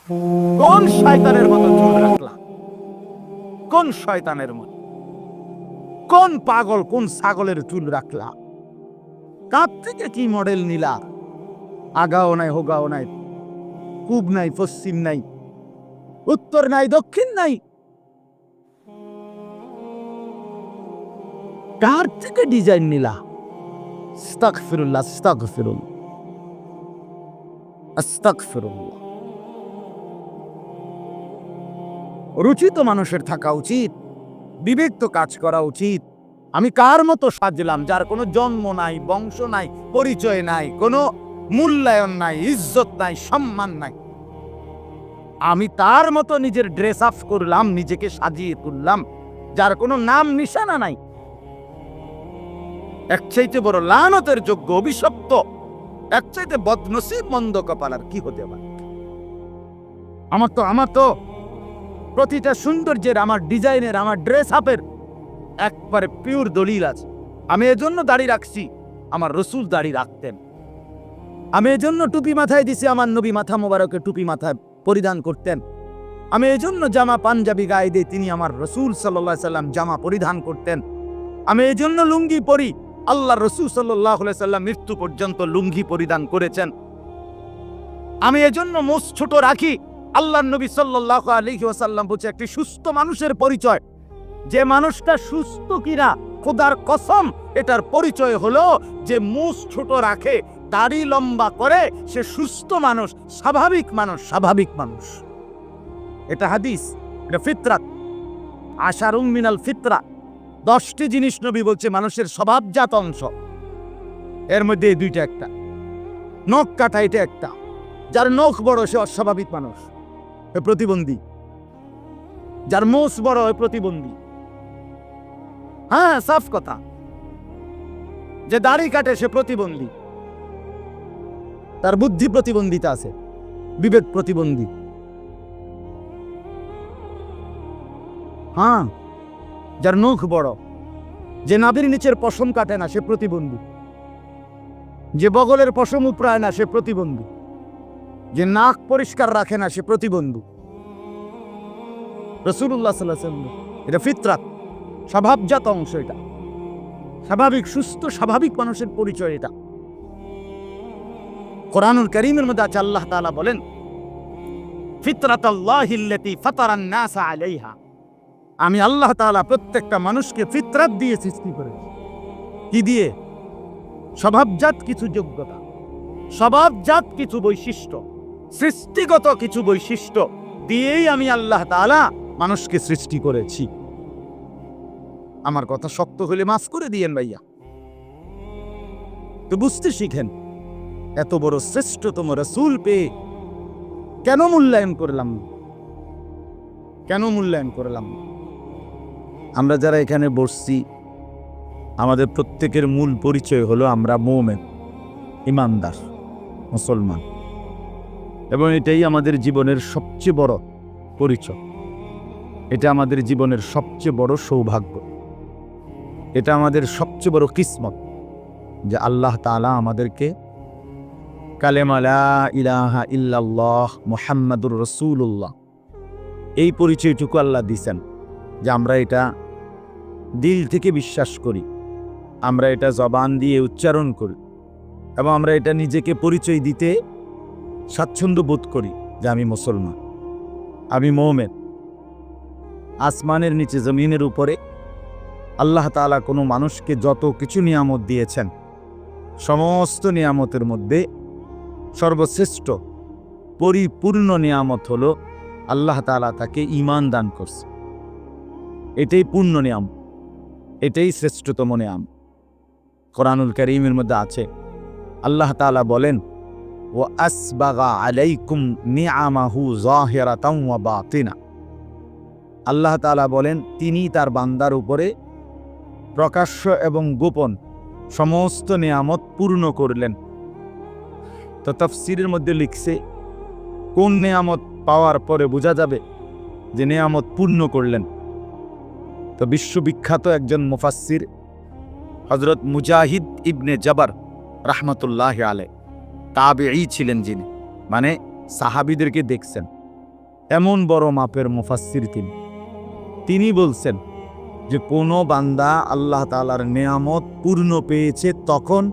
কোন শয়তানের মতো চুল রাখলা? কোন শয়তানের মতো? কোন পাগল, কোন ছাগলের চুল রাখলা? কার থেকে কি মডেল নিলা? আগাও নাই, হোগাও নাই, পূব নাই, পশ্চিম নাই, উত্তর নাই, দক্ষিণ নাই। কার থেকে ডিজাইন নিলা? আস্তাগফিরুল্লাহ, আস্তাগফিরুল্লাহ, আস্তাগফিরুল্লাহ। রুচি তো মানুষের থাকা উচিত, বিবেক তো কাজ করা উচিত। আমি কার মতো সাজলাম, যার কোনো জন্ম নাই, বংশ নাই, পরিচয় নাই, কোনো মূল্যায়ন নাই, ইজ্জত নাই, সম্মান নাই। আমি তার মতো নিজের ড্রেস আপ করলাম, নিজেকে সাজিয়ে তুললাম, যার কোনো নাম নিশানা নাই। এক চাইতে বড় লানতের যোগ্য, অভিশপ্ত, এক চাইতে বদনসিব, মন্দ কপাল আর কি হতে পারে? আমার তো প্রতিটা সৌন্দর্যের, আমার ডিজাইনের, আমার ড্রেস আপের একবারে পিওর দলিল আছে। আমি এজন্য দাড়ি রাখছি, আমার রসুল দাড়ি রাখতেন। আমি এজন্য টুপি মাথায় দিছি, আমার নবী মাথা মোবারকে টুপি মাথায় পরিধান করতেন। আমি এজন্য জামা পাঞ্জাবি গায়ে দিই, তিনি আমার রসুল সাল্লাল্লাহু আলাইহি সাল্লাম জামা পরিধান করতেন। আমি এজন্য লুঙ্গি পরি, আল্লাহ রসুল সাল্লাল্লাহু আলাইহি সাল্লাম মৃত্যু পর্যন্ত লুঙ্গি পরিধান করেছেন। আমি এজন্য মুখ ছোট রাখি, আল্লাহর নবী সাল্লাল্লাহু আলাইহি ওয়াসাল্লাম বলছে একটি সুস্থ মানুষের পরিচয়, যে মানুষটা সুস্থ কিনা খোদার কসম এটার পরিচয় হলো যে মুখ ছোট রাখে, দাড়ি লম্বা করে, সে সুস্থ মানুষ, স্বাভাবিক মানুষ, স্বাভাবিক মানুষ। এটা হাদিস, এটা ফিতরাত, আশারুম মিনাল ফিতরা। 10টি জিনিস নবী বলছে মানুষের স্বভাবজাত অংশ, এর মধ্যে এই দুইটা একটা। নখ কাটা এটা একটা, যার নখ বড় সে অস্বাভাবিক মানুষ, এ প্রতিবন্ধী। যার মোষ বড় এ প্রতিবন্ধী। হ্যাঁ, সাফ কথা। যে দাড়ি কাটে সে প্রতিবন্ধী, তার বুদ্ধি প্রতিবন্ধিতা আছে, বিবেক প্রতিবন্ধী। হ্যাঁ, যার নখ বড়, যে নাভির নিচের পশম কাটে না সে প্রতিবন্ধী, যে বগলের পশম উপড়ায় না সে প্রতিবন্ধী, যে নাক পরিষ্কার রাখে না সে প্রতিবন্ধী। রাসূলুল্লাহ সাল্লাল্লাহু আলাইহি ওয়াসাল্লাম, এটা ফিতরাত, স্বভাবজাত অংশ। এটা স্বাভাবিক, সুস্থ, স্বাভাবিক মানুষের পরিচয়। এটা কোরআনুল কারীমের মধ্যে আছে, আল্লাহ তাআলা বলেন ফিতরাতাল্লাহিল্লাতী ফাতারান নাস আলাইহা। আমি আল্লাহ তাআলা প্রত্যেকটা মানুষকে ফিতরাত দিয়ে সৃষ্টি করেছি। কি দিয়ে? স্বভাবজাত কিছু যোগ্যতা, স্বভাবজাত কিছু বৈশিষ্ট্য, সৃষ্টিগত কিছু বৈশিষ্ট্য দিয়েই আমি আল্লাহ তাআলা মানুষকে সৃষ্টি করেছি। আমার কথা শক্ত হলে মাফ করে দিয়েন ভাইয়া, তো বুঝতে শিখেন। এত বড় শ্রেষ্ঠতম রাসূল পেয়ে কেন মূল্যায়ন করলাম? কেন মূল্যায়ন করলাম? আমরা যারা এখানে বসছি, আমাদের প্রত্যেকের মূল পরিচয় হলো আমরা মুমিন, ঈমানদার, মুসলমান, এবং এটাই আমাদের জীবনের সবচেয়ে বড় পরিচয়। এটা আমাদের জীবনের সবচেয়ে বড় সৌভাগ্য। এটা আমাদের সবচেয়ে বড় কিসমত যে আল্লাহ তাআলা আমাদেরকে কালেমা লা ইলাহা ইল্লাল্লাহ মুহাম্মাদুর রাসূলুল্লাহ এই পরিচয়টুকু আল্লাহ দিয়েছেন, যে আমরা এটা দিল থেকে বিশ্বাস করি, আমরা এটা জবান দিয়ে উচ্চারণ করি, এবং আমরা এটা নিজেকে পরিচয় দিতে স্বাচ্ছন্দ্য বোধ করি যে আমি মুসলমান, আমি মুমিন। আসমানের নিচে, জমিনের উপরে আল্লাহ তাআলা কোনো মানুষকে যত কিছু নিয়ামত দিয়েছেন, সমস্ত নিয়ামতের মধ্যে সর্বশ্রেষ্ঠ পরিপূর্ণ নিয়ামত হলো আল্লাহ তাআলা তাকে ঈমান দান করছে। এটাই পূর্ণ নিয়ামত, এটাই শ্রেষ্ঠতম নিয়ামত। কোরআনুল কারীমের মধ্যে আছে, আল্লাহ তাআলা বলেন ওয়া আসবাগা আলাইকুম নিআমাহু যাহিরাতাও ওয়া বাতিনা। আল্লাহ তাআলা বলেন তিনি তার বান্দার উপরে প্রকাশ্য এবং গোপন সমস্ত নিয়ামত পূর্ণ করলেন। তো তাফসীরের মধ্যে লিখছে কোন নিয়ামত পাওয়ার পরে বোঝা যাবে যে নিয়ামত পূর্ণ করলেন। তো বিশ্ববিখ্যাত একজন মুফাসসির হযরত মুজাহিদ ইবনে জাবার রাহমাতুল্লাহি আলাইহি, তাবেঈ ছিলেন যিনি, মানে সাহাবীদেরকে দেখছেন, এমন বড় মাপের মুফাসসির তিনি বলছেন যে কোনো বান্দা আল্লাহ তাআলার নেয়ামত পূর্ণ পেয়েছে তখন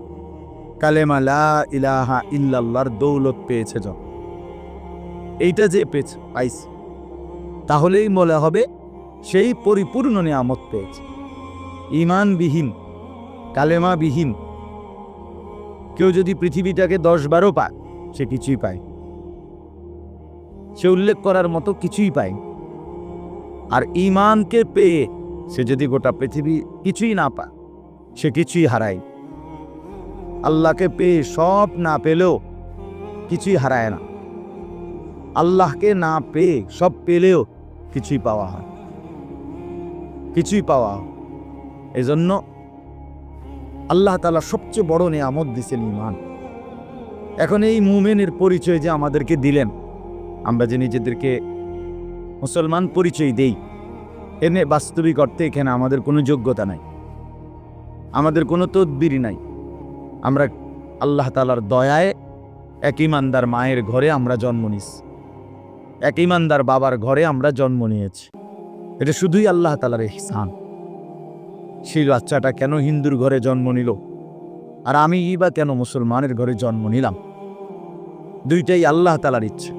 কালেমা লা ইলাহা ইল্লাল্লাহর দৌলত পেয়েছে যখন এইটা যে পাইছে তাহলেই বলা হবে সেই পরিপূর্ণ নেয়ামত পেয়েছে। ঈমানবিহীন, কালেমাবিহীন কেউ যদি পৃথিবীটাকে 10-12 পায়, সে কিছুই পায়, সে উল্লেখ করার মতো কিছুই পায়। আর ঈমানকে পেয়ে সে যদি গোটা পৃথিবী কিছুই না পায়, সে কিছুই হারায়। আল্লাহকে পেয়ে সব না পেলেও কিছুই হারায় না, আল্লাহকে না পেয়ে সব পেলেও কিছুই পাওয়া হয়, কিছুই পাওয়া হয়। এজন্য আল্লাহ তাআলা সবচেয়ে বড় নিয়ামত দিয়েছেন ঈমান। এখন এই মুমিনের পরিচয় যে আমাদেরকে দিলেন, আমরা যে নিজেদেরকে মুসলমান পরিচয় দেই, এনে বাস্তবিক অর্থে এখানে আমাদের কোনো যোগ্যতা নাই, আমাদের কোনো তদবির নাই। আমরা আল্লাহ তাআলার দয়ায় এক ঈমানদার মায়ের ঘরে আমরা জন্ম নিয়েছি, এক ঈমানদার বাবার ঘরে আমরা জন্ম নিয়েছি। এটা শুধুই আল্লাহ তাআলার ইহসান। সেই বাচ্চাটা কেন হিন্দুর ঘরে জন্ম নিল আর আমি বা কেন মুসলমানের ঘরে জন্ম নিলাম? দুইটাই আল্লাহ তাআলার ইচ্ছে,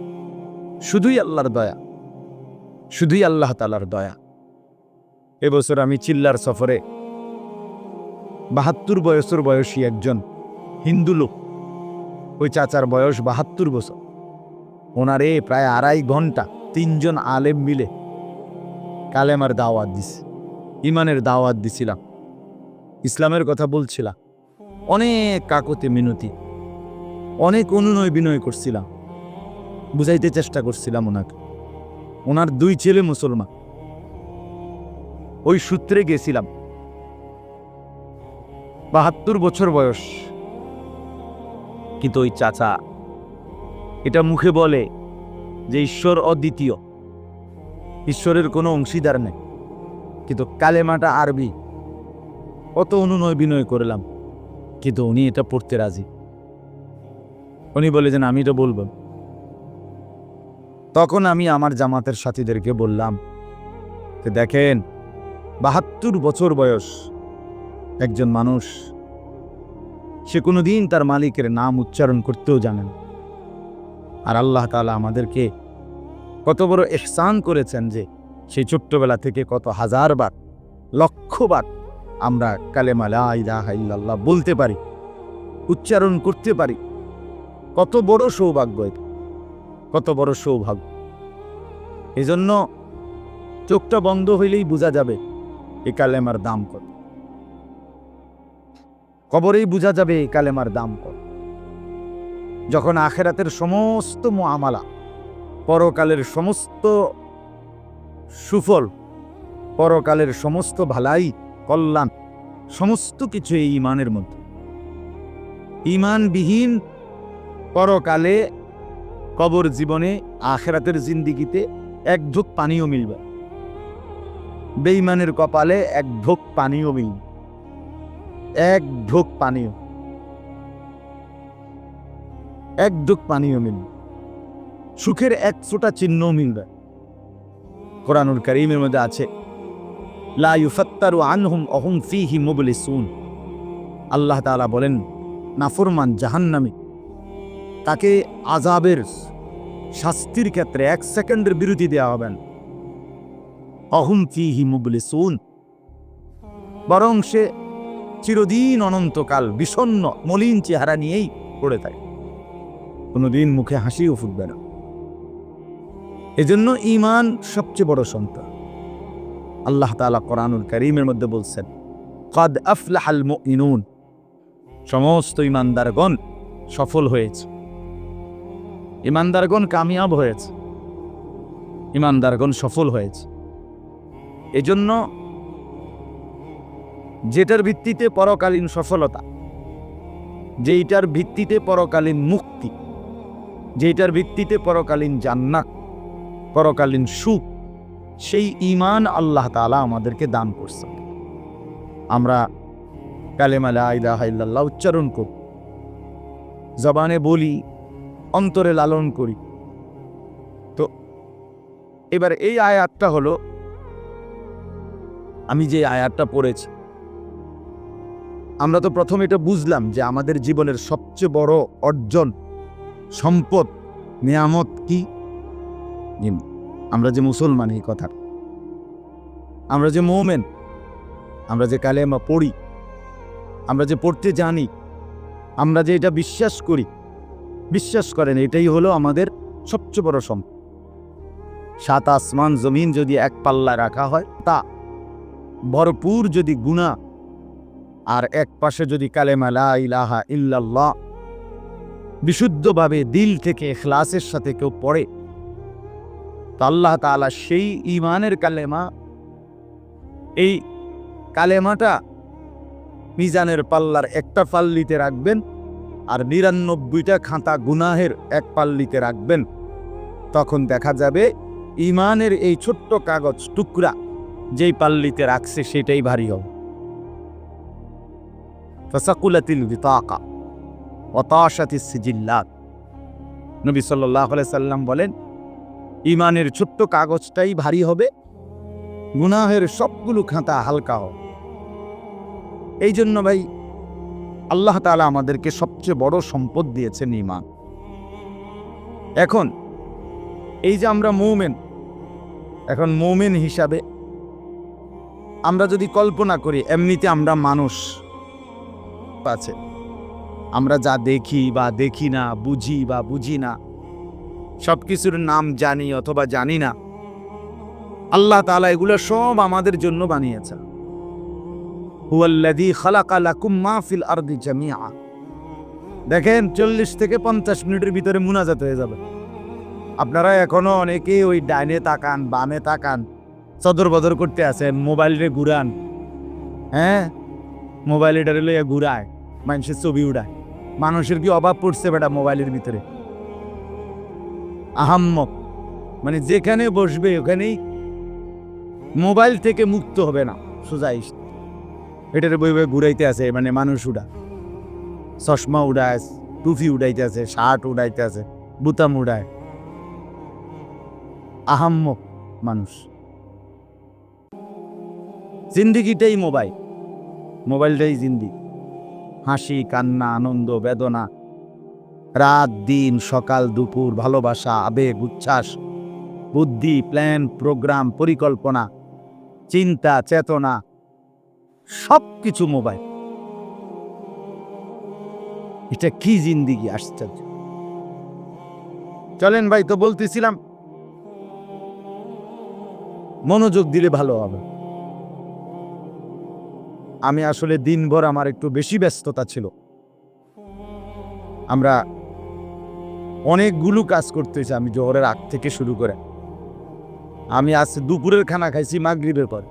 শুধুই আল্লাহর দয়া, শুধুই আল্লাহ তাআলার দয়া। এবছর আমি চিল্লার সফরে 72 বছর বয়সী একজন হিন্দু লোক, ওই চাচার বয়স 72 বছর, ওনারে প্রায় 2.5 ঘন্টা 3 জন আলেম মিলে কালেমার দাওয়াত দিছে, ঈমানের দাওয়াত দিছিলাম, ইসলামের কথা বলছিলাম। অনেক কাকুতি মিনতি, অনেক অনুনয় বিনয় করছিলাম, বুঝাইতে চেষ্টা করছিলাম ওনাকে। ওনার 2 ছেলে মুসলমান, ওই সূত্রে গেছিলাম। 72 বছর বয়স, কিন্তু ওই চাচা এটা মুখে বলে যে ঈশ্বর অদ্বিতীয়, ঈশ্বরের কোনো অংশীদার নেই, কিন্তু কালেমাটা আরবি। কত অনুনয় বিনয় করলাম, কিন্তু উনি এটা পড়তে রাজি। উনি বলে যে আমি এটা বলবো। তখন আমি আমার জামাতের সাথীদেরকে বললাম যে দেখেন, 72 বছর বয়স একজন মানুষ, সে কোনোদিন তার মালিকের নাম উচ্চারণ করতেও জানে না। আর আল্লাহ তাআলা আমাদেরকে কত বড় ইহসান করেছেন যে সেই ছোট্টবেলা থেকে কত হাজারবার, লক্ষবার আমরা কালেমা লা ইলাহা ইল্লাল্লাহ বলতে পারি, উচ্চারণ করতে পারি। কত বড় সৌভাগ্য এটা, কত বড় সৌভাগ্য। এজন্য চোখটা বন্ধ হইলেই বোঝা যাবে এই কালেমার দাম কত, কবরেই বোঝা যাবে এই কালেমার দাম কত। যখন আখিরাতের সমস্ত মুআমালা, পরকালের সমস্ত সুফল, পরকালের সমস্ত ভালাই কল্যাণ, সমস্ত কিছু এই ঈমানের মধ্যে। ঈমানবিহীন পরকালে, কবর জীবনে, আখিরাতের জিন্দিগিতে এক ঢোক পানিও মিলবে। বেঈমানের কপালে এক ঢোক পানিও মিলবে, এক ঢোক পানিও, এক ঢোক পানিও মিলবে। সুখের এক ফোঁটা চিহ্নও মিলবে। কোরআনুল কারীমের মধ্যে আছে, লা ইউফাত্তারু আনহুম ওহুম ফীহি মুবলিসুন। আল্লাহ তাআলা বলেন, নাফরমান জাহান্নামী, তাকে আযাবের শাস্তির ক্ষেত্রে 1 সেকেন্ডের বিরতি দেওয়া হবে না। ওহুম ফীহি মুবলিসুন, বরং সে চিরদিন অনন্তকাল বিষণ্ণ মলিন চেহারা নিয়েই পড়ে থাকে, কোনোদিন মুখে হাসিও ফুটবে না। এজন্য ঈমান সবচেয়ে বড় সম্পদ। আল্লাহ তাআলা কোরআনুল কারীমের মধ্যে বলছেন, কাদ আফলাহাল মুমিনুন, সমস্ত ঈমানদারগণ সফল হয়েছে, ঈমানদারগণ কামিয়াব হয়েছে, ঈমানদারগণ সফল হয়েছে। এজন্য যেটার ভিত্তিতে পরকালীন সফলতা, যেইটার ভিত্তিতে পরকালীন মুক্তি, যেইটার ভিত্তিতে পরকালীন জান্নাত, পরকালীন সুখ, সেই ঈমান আল্লাহ তাআলা আমাদেরকে দান করছেন। আমরা কালেমা লা ইলাহা ইল্লাল্লাহ উচ্চারণ করি, জবানে বলি, অন্তরে লালন করি, তো এবার এই আয়াতটা হলো, আমি যে আয়াতটা পড়েছি, আমরা তো প্রথমে এটা বুঝলাম যে আমাদের জীবনের সবচেয়ে বড় অর্জন, সম্পদ, নিয়ামত কি? আমরা যে মুসলমান, এই কথা, আমরা যে মুমিন, আমরা যে কালেমা পড়ি, আমরা যে পড়তে জানি, আমরা যে এটা বিশ্বাস করি, বিশ্বাস করেন এটাই হলো আমাদের সবচেয়ে বড় সম্পদ। 7 আসমান জমিন যদি এক পাল্লা রাখা হয়, তা ভরপুর যদি গুনাহ, আর এক পাশে যদি কালেমা লা ইলাহা ইল্লাল্লাহ বিশুদ্ধভাবে দিল থেকে ইখলাসের সাথে কেউ পড়ে, তো আল্লাহ তাআলা সেই ঈমানের কালেমা, এই কালেমাটা মিজানের পাল্লার একটা পাল্লিতে রাখবেন, আর 99টা খাতা গুনাহের এক পাল্লিতে রাখবেন। তখন দেখা যাবে ঈমানের এই ছোট্ট কাগজ টুকরা যেই পাল্লিতে রাখছে সেটাই ভারী হবে। ফাসাকুলাতিল বিতাকা ওয়া তাশাতিস সিজিল্লাত। নবী সাল্লাল্লাহু আলাইহি সাল্লাম বলেন, ঈমানের ছোট্ট কাগজটাই ভারী হবে, গুনাহের সবগুলো খাতা হালকা হবে। এই জন্য ভাই, আল্লাহ তাআলা আমাদেরকে সবচেয়ে বড় সম্পদ দিয়েছেন ঈমান। এখন এই যে আমরা মুমিন, এখন মুমিন হিসাবে আমরা যদি কল্পনা করি, এমনিতে আমরা মানুষ আছে, আমরা যা দেখি বা দেখি না, বুঝি বা বুঝি না, সব কিছুর নাম জানি অথবা জানি না, আল্লাহ তাআলা এগুলো সব আমাদের জন্য বানিয়েছেন। হুয়াল্লাযী খালাকা লাকুম মা ফিল আরদি জামিআ। দেখেন 40 থেকে 50 মিনিটের ভিতরে মুনাজাত হয়ে যাবে। আপনারা এখনো অনেকেই ওই ডাইনে তাকান, বামে তাকান, সদর বদর করতে আছেন, মোবাইলে ঘুরান, হ্যাঁ, মোবাইল এটা লইয়া ঘুরায়, মানুষের ছবি উড়ায়। মানুষের কি অভাব পড়ছে বেটা মোবাইলের ভিতরে? আহাম্মক, মানে যেখানে বসবে ওখানেই মোবাইল থেকে মুক্ত হবে না, সোজা এটার বই বই ঘুরাইতে আছে, মানে মানুষ উড়া, চশমা উড়ায়, টুপি উড়াইতে আছে, শার্ট উড়াইতে আছে, বুতাম উড়ায়, আহাম্মক মানুষ। জিন্দিগিটাই মোবাইল, মোবাইলটাই জিন্দিগি। হাসি, কান্না, আনন্দ, বেদনা, রাত দিন, সকাল দুপুর, ভালোবাসা, আবেগ, উচ্ছ্বাস, বুদ্ধি, প্ল্যান, প্রোগ্রাম, পরিকল্পনা, চিন্তা, চেতনা, সবকিছু মোবাইল। এটা কি জিন্দিগি! আশ্চর্য। চলেন ভাই, তো বলতেছিলাম মনোযোগ দিলে ভালো হবে। আমি আসলে দিনভর আমার একটু বেশি ব্যস্ততা ছিল, আমরা অনেকগুলো কাজ করতেছি। আমি জোহরের আগ থেকে শুরু করে, আমি আজ দুপুরের খানা খাইছি মাগরিবের পর,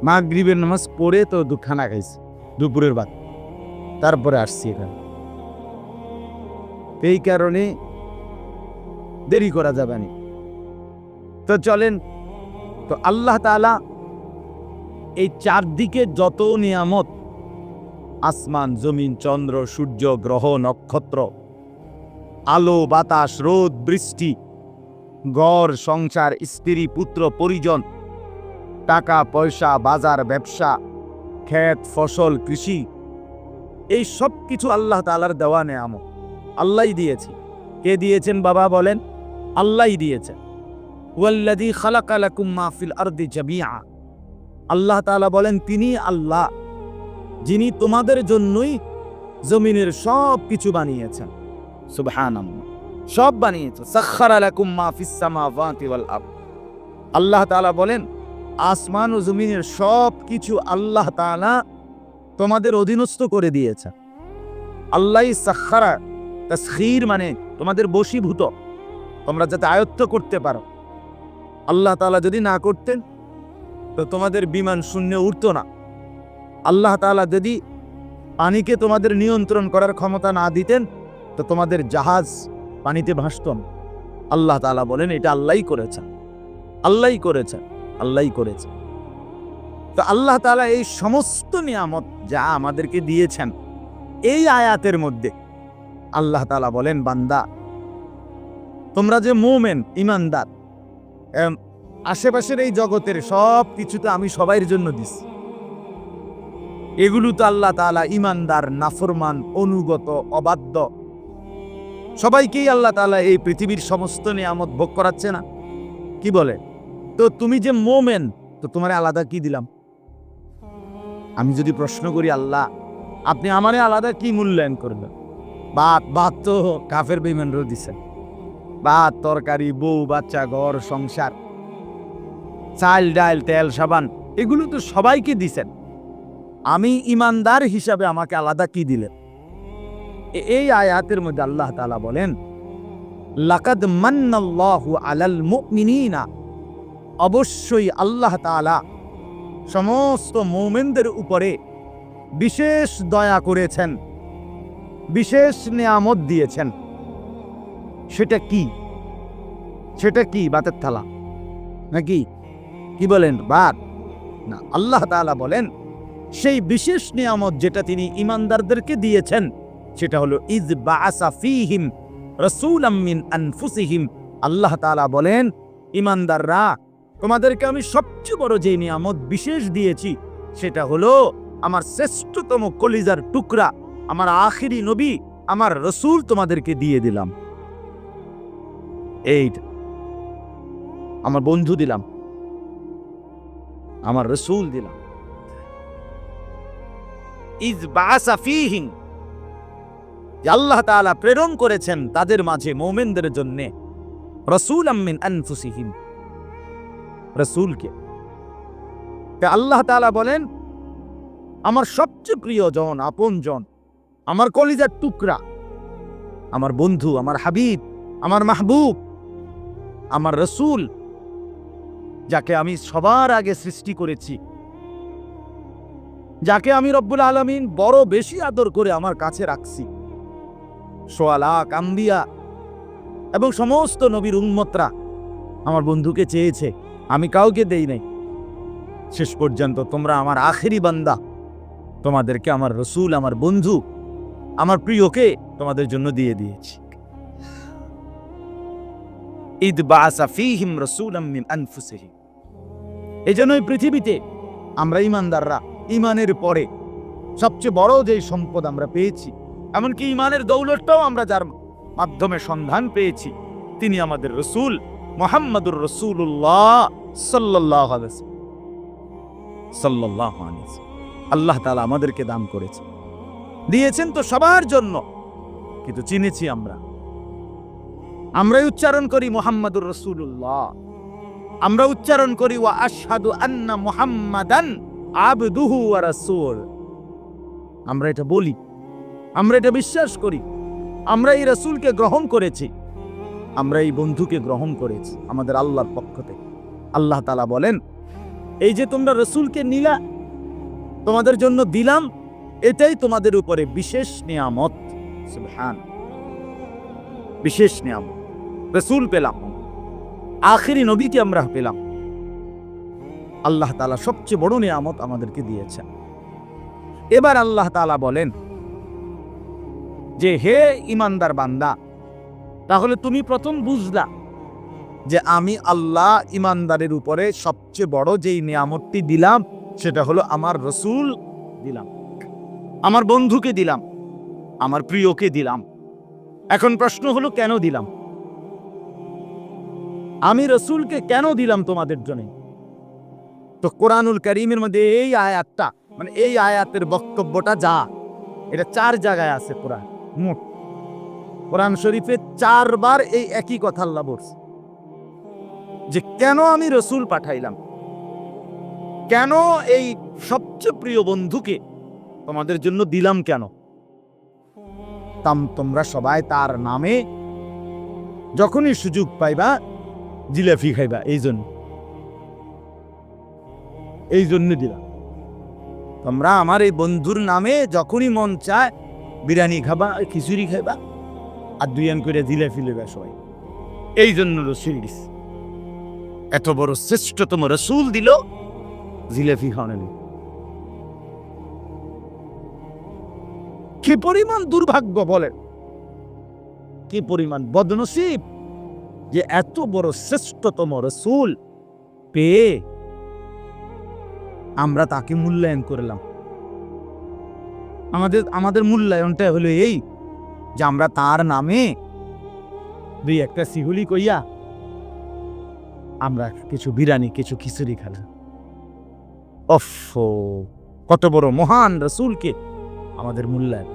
মাগরিবের নামাজ পড়ে তো খানা খাইছি দুপুরের ভাত, তারপরে আসছি এখানে। এই কারণে দেরি করা যাবে না। তো চলেন, তো আল্লাহ তাআলা এই চারদিকে যত নিয়ামত, আসমান, জমিন, চন্দ্র, সূর্য, গ্রহ, নক্ষত্র, আলো, বাতাস, রোদ, বৃষ্টি, ঘর, সংসার, স্ত্রী, পুত্র, পরিজন, টাকা পয়সা, বাজার, ব্যবসা, ক্ষেত, ফসল, কৃষি, এই সব কিছু আল্লাহ তাআলার দেওয়া নিয়ামত। আল্লাহই দিয়েছে। কে দিয়েছেন বাবা বলেন? আল্লাহই দিয়েছেন। ওয়াল্লাযী খালাকা লাকুম মা ফিল আরদি জামিআ। আল্লাহ তাআলা বলেন, তিনি আল্লাহ যিনি তোমাদের জন্যই জমিনের সব কিছু বানিয়েছেন। সুবহানাল্লাহ, সব বানিয়েছেন। সাখখারা লাকুম মা ফিস সামাওয়াতি ওয়াল আরদ। আল্লাহ তাআলা বলেন, আসমান ও জমিনের সব কিছু আল্লাহ তাআলা তোমাদের অধীনস্থ করে দিয়েছেন। আল্লাহই সাখখারা, তাসখীর মানে তোমাদের বশীভূত, তোমরা যাতে আয়ত্ত করতে পারো। আল্লাহ তাআলা যদি না করতেন তো তোমাদের বিমান শূন্যে উড়তো না। আল্লাহ তাআলা যদি পানিকে তোমাদের নিয়ন্ত্রণ করার ক্ষমতা না দিতেন তো তোমাদের জাহাজ পানিতে ভাসত না। আল্লাহ তাআলা বলেন, এটা আল্লাহই করেছেন, আল্লাহই করেছেন, আল্লাহই করেছেন। তো আল্লাহ তাআলা এই সমস্ত নিয়ামত যা আমাদেরকে দিয়েছেন, এই আয়াতের মধ্যে আল্লাহ তাআলা বলেন, বান্দা তোমরা যে মোমেন ইমানদার, আশেপাশের এই জগতের সব কিছু তো আমি সবাইয়ের জন্য দিছি। এগুলো তো আল্লাহ তাআলা ইমানদার, নাফরমান, অনুগত, অবাধ্য সবাইকেই আল্লাহ তাআলা এই পৃথিবীর সমস্ত নিয়ামত ভোগ করাচ্ছে না? কি বলে? তো তুমি যে মোমেন, তো তোমারে আলাদা কি দিলাম? আমি যদি প্রশ্ন করি, আল্লাহ আপনি আমারে আলাদা কি মূল্যায়ন করবেন? ভাত তো কাফের বেঈমানরও দিছেন, ভাত, তরকারি, বউ, বাচ্চা, ঘর, সংসার, চাল, ডাল, তেল, সাবান, এগুলো তো সবাইকে দিছেন। আমি ইমানদার হিসাবে আমাকে আলাদা কি দিলেন? এই আয়াতের মধ্যে আল্লাহ তাআলা বলেন, লাকাদ মান্নাল্লাহু আলাল মুমিনিনা, অবশ্যই আল্লাহ তাআলা সমস্ত মুমিনদের উপরে বিশেষ দয়া করেছেন, বিশেষ নিয়ামত দিয়েছেন। সেটা কি? সেটা কি? ভাতের থালা নাকি? কি বলেন? ভাত না, আল্লাহ তাআলা বলেন সেই বিশেষ নিয়ামত যেটা তিনি ইমানদারদেরকে দিয়েছেন সেটা হলো ইজ বাআসা ফীহিম রাসূলাম মিন আনফুসিহিম। আল্লাহ তাআলা বলেন, ইমানদাররা, তোমাদেরকে আমি সবচেয়ে বড় যে নিয়ামত বিশেষ দিয়েছি সেটা হলো আমার শ্রেষ্ঠতম কলিজার টুকরা, আমার আখিরি নবী, আমার রসূল তোমাদেরকে দিয়ে দিলাম। এইটা আমার বন্ধু দিলাম, আমার রসূল দিলাম। ইজ বাআসা ফীহিম, আল্লাহ তাআলা প্রেরণ করেছেন তাদের মাঝে মুমিনদের জন্য রাসূলাম মিন আনফুসিহিম, রাসূলকে। আল্লাহ তাআলা বলেন, আমার সবচেয়ে প্রিয়জন, আপনজন, আমার কলিজার টুকরা, আমার বন্ধু, আমার হাবিব, আমার মাহবুব, আমার রসূল, যাকে আমি সবার আগে সৃষ্টি করেছি, যাকে আমি রব্বুল আলামিন বড় বেশি আদর করে আমার কাছে রাখছি। সোয়া লাখ আম্বিয়া এবং সমস্ত নবীর উম্মতরা আমার বন্ধুকে চেয়েছে, আমি কাউকে দেই নাই। শেষ পর্যন্ত তোমরা আমার আখেরি বান্দা, তোমাদেরকে আমার রসূল, আমার বন্ধু, আমার প্রিয়কে তোমাদের জন্য দিয়ে দিয়েছি। ইদ বাআসা ফীহিম রাসূলাম মিন আনফুসিহিম। এজন্যই পৃথিবীতে আমরা ইমানদাররা ইমানের পরে সবচেয়ে বড় যে সম্পদ আমরা পেয়েছি, এমনকি ইমানের দৌলতটাও আমরা যার মাধ্যমে সন্ধান পেয়েছি, তিনি আমাদের রসূল মুহাম্মদুর রাসূলুল্লাহ সাল্লাল্লাহু আলাইহি ওয়াসাল্লাম। সাল্লাল্লাহু আলাইহি ওয়াসাল্লাম আল্লাহ তাআলা আমাদেরকে দান করেছেন, দিয়েছেন তো সবার জন্য, কিন্তু চিনেছি আমরাই উচ্চারণ করি মুহাম্মদুর রাসূলুল্লাহ, আমরা উচ্চারণ করি ওয়া আশহাদু আন্না মুহাম্মাদান আবদুহু ওয়া রাসূল। আমরা এটা বলি, আমরা এটা বিশ্বাস করি, আমরা এই রাসূলকে গ্রহণ করেছি, আমরা এই বন্ধুকে গ্রহণ করেছি আমাদের আল্লাহর পক্ষ থেকে। আল্লাহ তাআলা বলেন, এই যে তোমরা রাসূলকে নিলা, তোমাদের জন্য দিলাম, এটাই তোমাদের উপরে বিশেষ নিয়ামত। সুবহান, বিশেষ নিয়ামত। রাসূল পেলাম, আখিরি নবীকে আমরা পেলাম। আল্লাহ তাআলা সবচেয়ে বড় নিয়ামত আমাদেরকে দিয়েছেন। এবার আল্লাহ তাআলা বলেন যে, হে ইমানদার বান্দা, তাহলে তুমি প্রথম বুঝলা যে আমি আল্লাহ ইমানদারের উপরে সবচেয়ে বড় যেই নিয়ামতটি দিলাম সেটা হলো আমার রসূল দিলাম, আমার বন্ধুকে দিলাম, আমার প্রিয়কে দিলাম। এখন প্রশ্ন হলো, কেন দিলাম? আমি রসূলকে কেন দিলাম তোমাদের জন্য? তো কোরআনুল কারীমের মধ্যে এই আয়াতটা, মানে এই আয়াতের বক্তব্যটা যা, এটা 4 জায়গায় আছে। কোরআন শরীফে 4 বার এই একই কথা আল্লাহ বলছে যে কেন আমি রসূল পাঠাইলাম, কেন এই সবচেয়ে প্রিয় বন্ধুকে তোমাদের জন্য দিলাম, কেন? তোমরা সবাই তার নামে যখনই সুযোগ পাইবা জিলাপি খাইবা, এই জন্য দিলাম। তোমরা আমার এই বন্ধুর নামে যখনই মন চায় বিরিয়ানি খাবা, খিচুড়ি খাইবা, আর 2 আন করে জিলাপি লেবা সবাই, এই জন্য রসূল দিস। এত বড় শ্রেষ্ঠতম রসূল দিল, জিলাপি খাওয়ানো। কি পরিমাণ দুর্ভাগ্য বলেন, কি পরিমাণ বদনসিব যে এত বড় শ্রেষ্ঠতম রাসূল পেয়ে আমরা তাকে মূল্যায়ন করলাম। আমাদের মূল্যায়নটা হলো এই যে আমরা তার নামে দুই একটা সিহুলি কইয়া আমরা কিছু বিরিয়ানি কিছু খিচুড়ি খেলাম। অফ, কত বড় মহান রাসূলকে আমাদের মূল্যায়ন।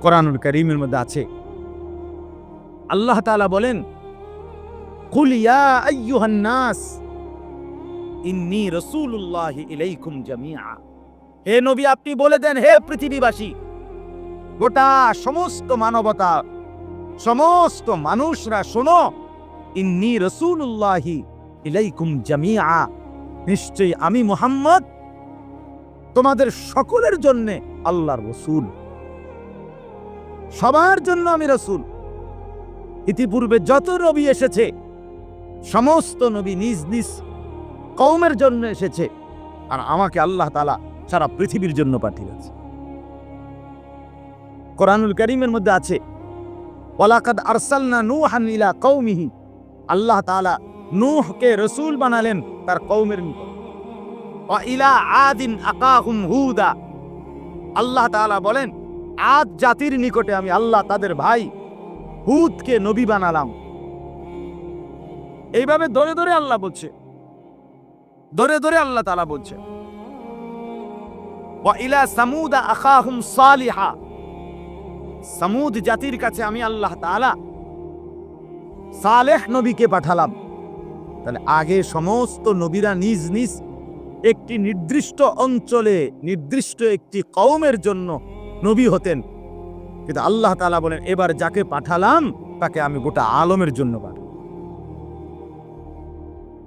কোরআনুল কারীমের মধ্যে আছে, আল্লাহ তাআলা বলেন, কুল ইয়া আইয়ুহান নাস ইন্নী রাসূলুল্লাহি ইলাইকুম জামিআ। হে নবী, আপনি বলে দেন, হে পৃথিবীবাসী, গোটা সমস্ত মানবতা, সমস্ত মানুষরা শোনো, ইন্নী রাসূলুল্লাহি ইলাইকুম জামিআ, নিশ্চয়ই আমি মুহাম্মদ তোমাদের সকলের জন্য আল্লাহর রাসূল, সবার জন্য আমি রাসূল। ইতিপূর্বে যত নবী এসেছে সমস্ত নবী নিজ নিজ কওমের জন্য এসেছে, আর আমাকে আল্লাহ তাআলা সারা পৃথিবীর জন্য পাঠিয়েছে। কোরআনুল কারীমের মধ্যে আছে, ওয়ালাকাদ আরসালনা নূহান ইলা কওমিহি, আল্লাহ তাআলা নূহকে রাসূল বানালেন তার কওমের নিকট। ওয়া ইলা আদিন আকাহুম হুদা, আল্লাহ তাআলা বলেন, আদ জাতির নিকটে আমি আল্লাহ তাদের ভাই হুদকে নবী বানালাম। এইভাবে ধরে ধরে আল্লাহ বলছে, ধরে ধরে আল্লাহ তাআলা বলছে। ওয়া ইলা সামুদা আখাহুম সালিহা, সামুদ জাতির কাছে আমি আল্লাহ তাআলা সালেহ নবীকে পাঠালাম। তাহলে আগে সমস্ত নবীরা নিজ নিজ একটি নির্দিষ্ট অঞ্চলে নির্দিষ্ট একটি কওমের জন্য নবী হতেন, কিন্তু আল্লাহ তাআলা বলেন, এবার যাকে পাঠালাম তাকে আমি গোটা আলমের জন্য পাঠালাম।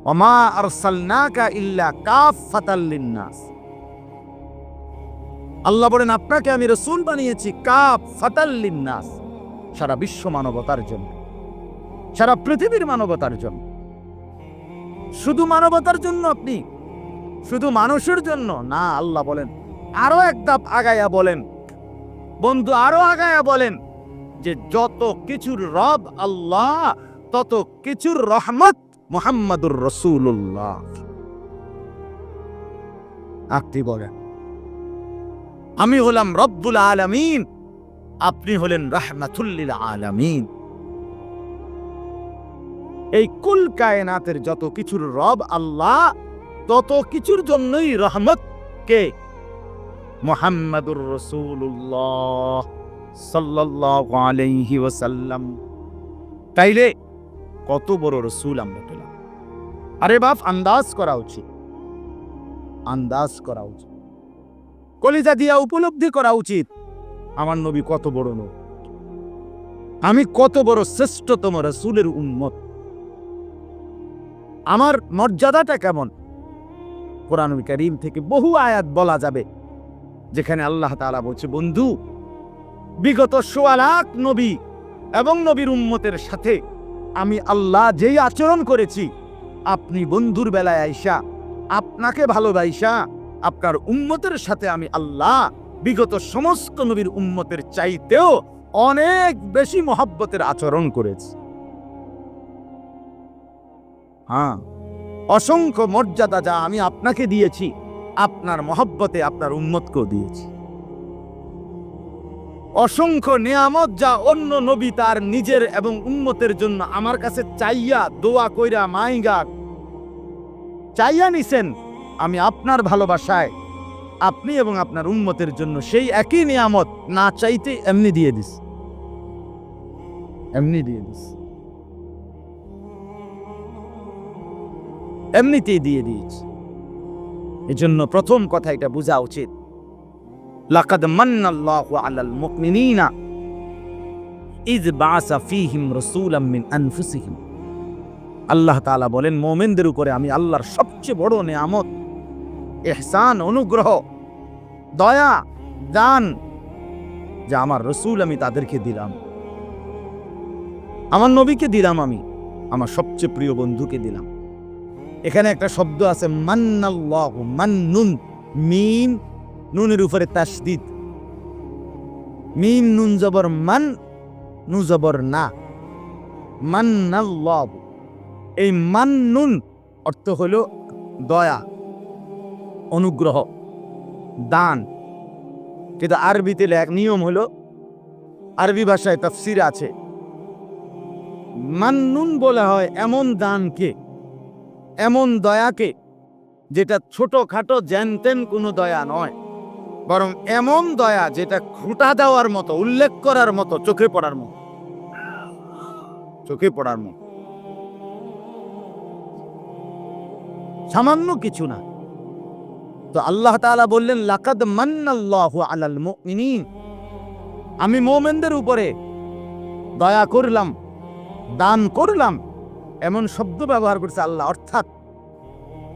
ওমা আরসালনাকা ইল্লা কাফাতাল লিন্নাস, আল্লাহ বলেন, আপনাকে আমি রাসূল বানিয়েছি কাফাতাল লিন্নাস, সারা বিশ্ব মানবতার জন্য, সারা পৃথিবীর মানবতার জন্য। শুধু মানবতার জন্য আপনি, শুধু মানুষের জন্য না। আল্লাহ বলেন, আরো এক ধাপ আগায়া বলেন, বন্ধু আরো আগায়া বলেন যে যত কিছুর রব আল্লাহ, তত কিছুর রহমত মুহাম্মাদুর রাসূলুল্লাহ। আপনি বলেন, আমি হলাম রব্বুল আলামিন, আপনি হলেন রাহমাতুল লিল আলামিন। এই কুল কায়নাতের যত কিছুর রব আল্লাহ, তত কিছুর জন্যই রহমত কে? মুহাম্মাদুর রাসূলুল্লাহ সাল্লাল্লাহু আলাইহি ওয়াসাল্লাম। তাইলে কত বড় রাসূল আমরা পেলাম। আরে বাপ, আন্দাজ করা উচিত, আন্দাজ করা উচিত, কলিজা দিয়া উপলব্ধি করা উচিত, আমার নবী কত বড় নবী, আমি কত বড় শ্রেষ্ঠতম রাসূলের উম্মত, আমার মর্যাদাটা কেমন। কোরআনুল কারীম থেকে বহু আয়াত বলা যাবে যেখানে আল্লাহ তাআলা বলছে, বন্ধু, বিগত ১৬ লাখ নবী এবং নবীর উম্মতের সাথে আমি আল্লাহ যেই আচরণ করেছি, আপনি বন্ধুর বেলায় আইসা আপনাকে ভালোবাসা আপনার উম্মতের সাথে আমি আল্লাহ বিগত সমস্ত নবীর উম্মতের চাইতেও অনেক বেশি মহব্বতের আচরণ করেছি। হ্যাঁ, অসংখ্য মর্যাদা যা আমি আপনাকে দিয়েছি, আপনার মহব্বতে আপনার উম্মতকেও দিয়েছি। অসংখ্য নিয়ামত যা অন্য নবী তার নিজের এবং উম্মতের জন্য আমার কাছে চাইয়া দোয়া কইরা মাইগা চাইয়া নিছেন, আমি আপনার ভালোবাসায় আপনি এবং আপনার উম্মতের জন্য সেই একই নিয়ামত না চাইতে এমনি দিয়ে দিস, এমনি দিয়ে দিস, এমনিতেই দিয়ে দিয়েছি। এজন্য প্রথম কথা এটা বোঝা উচিত, লাকাদ মান্নাল্লাহু আলাল মুমিনিনা ইয বাআসা ফীহিম রাসূলাম মিন আনফুসিহিম। আল্লাহ তাআলা বলেন, মুমিনদের উপরে আমি আল্লাহর সবচেয়ে বড় নিয়ামত, ইহসান, অনুগ্রহ, দয়া, দান, যা আমার রাসূল আমি তাদেরকে দিলাম, আমার নবীকে দিলাম, আমি আমার সবচেয়ে প্রিয় বন্ধুকে দিলাম। এখানে একটা শব্দ আছে মান্নাল্লাহু, মান্নুন, মিম নুনের উপরে তাসদীদ, মিম নুন জবর মান, নু জবর না, মান্নাল্লাহু। এই মান্নুন অর্থ হলো দয়া, অনুগ্রহ, দান। কিন্তু আরবিতে এক নিয়ম হলো, আরবি ভাষায় তাফসীর আছে, মান্নুন বলা হয় এমন দানকে, এমন দয়াকে, যেটা ছোটখাটো জ্যানতেন কোনো দয়া নয়, বরং এমন দয়া যেটা খুঁটা দেওয়ার মতো, উল্লেখ করার মতো, চোখে পড়ার মতো, চোখে পড়ার মতো, সামান্য কিছু না। তো আল্লাহ তাআলা বললেন, লাকাদ মান্নাল্লাহু আলাল মুমিনিন, আমি মুমিনদের উপরে দয়া করলাম, দান করলাম, এমন শব্দ ব্যবহার করছে আল্লাহ। অর্থাৎ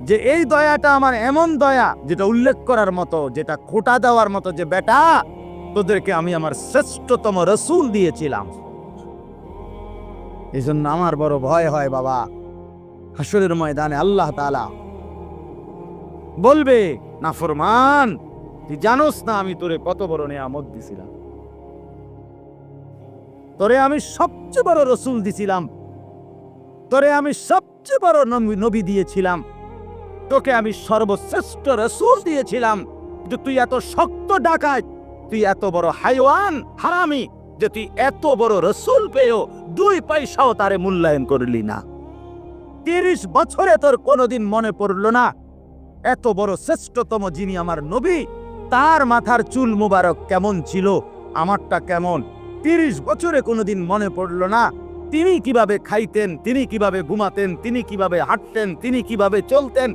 যে এই দয়াটা আমার এমন দয়া যেটা উল্লেখ করার মতো, যেটা খোঁটা দেওয়ার মতো, যে বেটা তোদেরকে আমি আমার শ্রেষ্ঠতম রাসূল দিয়েছিলাম। এই জন্য আমার বড় ভয় হয় বাবা, হাসরের ময়দানে আল্লাহ তাআলা বলবে, নাফরমান, তুই জানোস না আমি তোরে কত বড় নিয়ামত দিছিলাম, তোরে আমি সবচেয়ে বড় রাসূল দিছিলাম, তোরে আমি সবচেয়ে বড় নবী দিয়েছিলাম, তোকে আমি সর্বশ্রেষ্ঠ রাসূল দিয়েছিলাম, যে তুই এত শক্ত ডাকাত, তুই এত বড় হাইওয়ান, হারামি, যে তুই এত বড় রাসূল পেয়েও 2 পয়সাও তারে মূল্যায়ন করলি না। 30 বছরে তোর কোনোদিন মনে পড়লো না এত বড় শ্রেষ্ঠতম যিনি আমার নবী, তার মাথার চুল মুবারক কেমন ছিল, আমারটা কেমন? 30 বছরে কোনোদিন মনে পড়লো না তিনি কিভাবে খাইতেন, তিনি কিভাবে ঘুমাতেন, তিনি কিভাবে হাঁটতেন, তিনি কিভাবে চলতেন?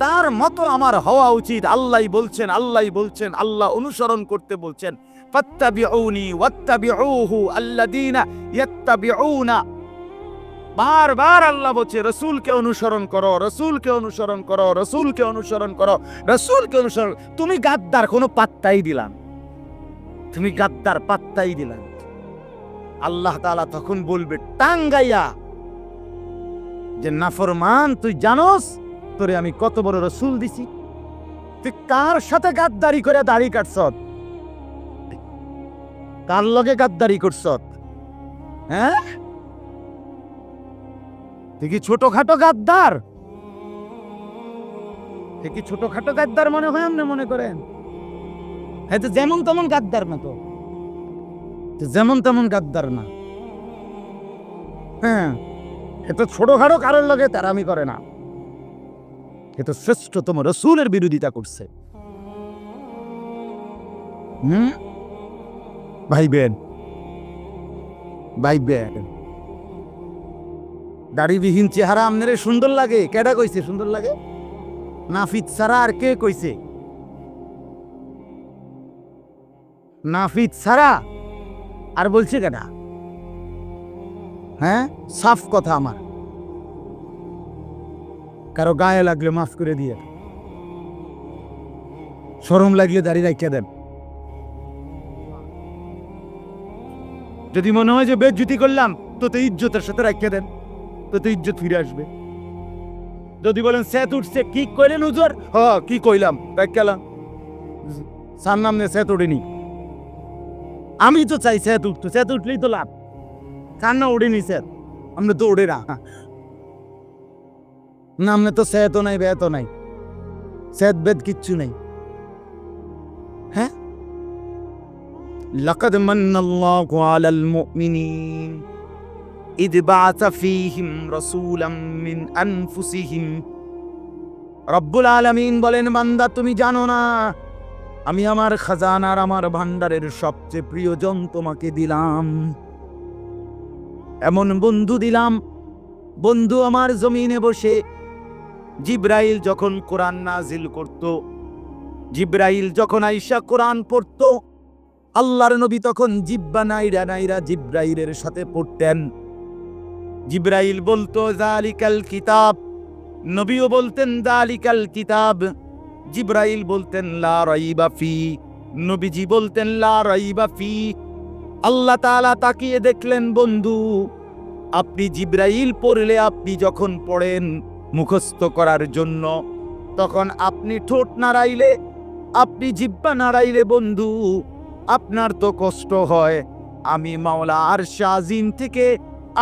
তার মতো আমার হওয়া উচিত। আল্লাহই বলছেন, আল্লাহই বলছেন, আল্লাহ অনুসরণ করতে বলছেন, ফাত্তাবিউনি ওয়াত্তাবিউহু আল্লাযীনা ইয়াত্তাবিউনা। বারবার আল্লাহ বলছে, রাসূলকে অনুসরণ করো, রাসূলকে অনুসরণ করো, রাসূলকে অনুসরণ করো, রাসূলকে অনুসরণ। তুমি গাদ্দার, কোনো পাত্তাই দিলাম, তুমি গাদ্দার, পাত্তাই দিলাম। আল্লাহ তাআলা তখন বলবে টাঙ্গাইয়া, যে নাফরমান, তুই জানোস তোরে আমি কত বড় রাসূল দিছি? তুই কার সাথে গাদ্দারি করে দাড়ি কাটছত? কার লগে গাদ্দারি করছত? হ্যাঁ, তুই কি ছোটখাটো গাদ্দার? তুই কি ছোটখাটো গাদ্দার মনে হয়? আপনি মনে করেন হ্যাঁ, তো যেমন তেমন গাদ্দার না, তো যেমন তেমন গাদ্দার না। হ্যাঁ, এত ছোটখাটো কারোর লগে তারামি করে না, এ তো শ্রেষ্ঠতম রাসূলের বিরোধিতা করছে। ভাইবেন, ভাইবেন, দাড়িবিহীন চেহারা আপনারে সুন্দর লাগে? কেডা কইছে সুন্দর লাগে? নাফিদ ছাড়া আর কে কইছে? নাফিদ ছাড়া আর বলছে কেডা? হ্যাঁ, সাফ কথা আমার, কারো গায়ে লাগলে মাফ করে দিয়ে, শরম লাগলে দাড়ি রাখিয়া দেন। যদি মনে হয় যে বেজ্জতি করলাম, তো ইজ্জতের সাথে রাখিয়া দেন, তো ইজ্জত ফিরে আসবে। যদি বলেন সেত উঠছে, কি কইলেন হুজুর? হ, কি কইলাম, রাখিয়ালাম, সার নাম নে সেত উঠেনি। আমি তো চাই সেত উঠতো, সেত উঠলেই তো লাভ। কার না উঠেনি সেত, আমরা তো উঠে না, নামনে তো সেতও নাই, বেতও নাই, সেত বেদ কিচ্ছু নাই। হ্যাঁ, লাকাদ মান্নাল্লাহু আলাল মুমিনিন ইদ বাআসা ফীহিম রাসূলাম মিন আনফুসিহিম। রব্বুল আলামিন বলেন, বান্দা তুমি জানো না আমি আমার খাজানার, আমার ভান্ডারের সবচেয়ে প্রিয়জন তোমাকে দিলাম, এমন বন্ধু দিলাম, বন্ধু আমার জমিনে বসে জিব্রাইল যখন কোরআন নাজিল করত, জিব্রাইল যখন আইসা কোরআন পড়ত, আল্লাহর নবী তখন জিব্বা নাইরা নাইরা জিব্রাইলের সাথে পড়তেন। জিব্রাইল বলতো যালিকাল কিতাব, নবীও বলতেন যালিকাল কিতাব, জিব্রাইল বলতেন লা রাইবা ফি, নবীজি বলতেন লা রাইবা ফি। আল্লাহ তাআলা তাকিয়ে দেখলেন, বন্ধু আপনি জিব্রাইল পড়লে, আপনি যখন পড়েন মুখস্থ করার জন্য, তখন আপনি ঠোঁট নাড়াইলে, আপনি জিব্বা নাড়াইলে বন্ধু আপনার তো কষ্ট হয়, আমি মাওলা আরশে আজিম থেকে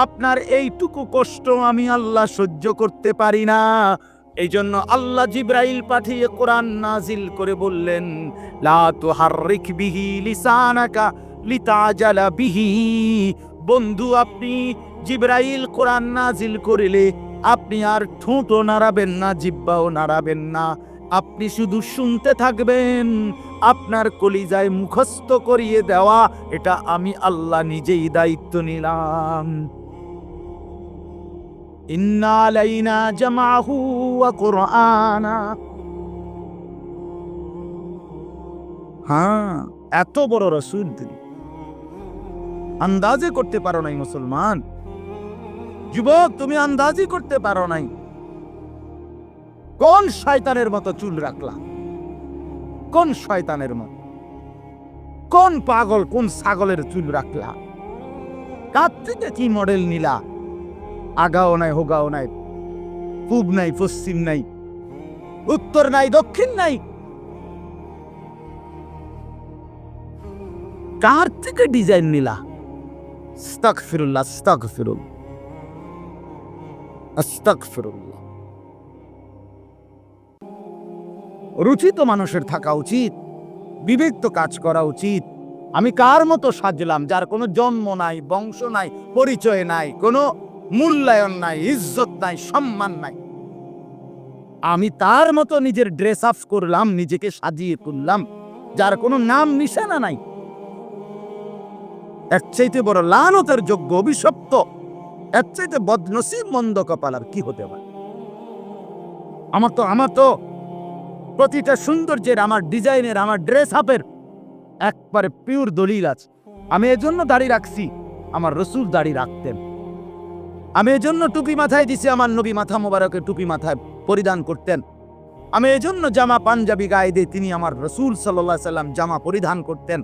আপনার এইটুকু কষ্ট আমি আল্লাহ সহ্য করতে পারি না। এই জন্য আল্লাহ জিব্রাইল পাঠিয়ে কোরআন নাজিল করে বললেন, লা তুহাররিক বিহি লিসানাকা লিতাজালা বিহি। বন্ধু, আপনি জিব্রাইল কোরআন নাজিল করিলে আপনি আর ঠোঁটও নাড়াবেন না, জিহ্বাও নাড়াবেন না, আপনি শুধু শুনতে থাকবেন। আপনার কলিজায় মুখস্থ করিয়ে দেওয়া এটা আমি আল্লাহ নিজেই দায়িত্ব নিলাম। ইন্না আলাইনা জামাহু ওয়া কুরআনা। হ্যাঁ, এত বড় রাসূল তিনি, আন্দাজে করতে পারো নাই মুসলমান। যুবক, তুমি আন্দাজই করতে পারো নাই। কোন শয়তানের মতো চুল রাখলা? কোন শয়তানের মতো, কোন পাগল, কোন ছাগলের চুল রাখলা? কার থেকে কি মডেল নিলা? আগাও নাই, হোগাও নাই, পূব নাই, পশ্চিম নাই, উত্তর নাই, দক্ষিণ নাই। কার থেকে ডিজাইন নিলা? আস্তাগফিরুল্লাহ, আস্তাগফিরুল্লাহ, আস্তাগফিরুল্লাহ। রুচি তো মানুষের থাকা উচিত, বিবেক তো কাজ করা উচিত। আমি কার মতো সাজলাম, যার কোনো জন্ম নাই, বংশ নাই, পরিচয় নাই, কোনো মূল্যায়ন নাই, ইজ্জত নাই, সম্মান নাই। আমি তার মতো নিজের ড্রেস আপ করলাম, নিজেকে সাজিয়ে তুললাম, যার কোনো নাম নিশানা নাই। এর চাইতে বড় লানতের যোগ্য, অভিশপ্ত, এর চাইতে বদনসিব, মন্দ কপাল আর কি হতে পারে? আমার তো প্রতিটা সৌন্দর্যের, আমার ডিজাইনের, আমার ড্রেস আপের একবারে পিওর দলিল আছে। আমি এজন্য দাড়ি রাখছি, আমার রসুল দাড়ি রাখতেন। আমি এজন্য টুপি মাথায় দিছি, আমার নবী মাথা মোবারকে টুপি মাথায় পরিধান করতেন। আমি এজন্য জামা পাঞ্জাবি গায়ে দিই, তিনি আমার রসুল সাল্লাল্লাহু আলাইহি সাল্লাম জামা পরিধান করতেন।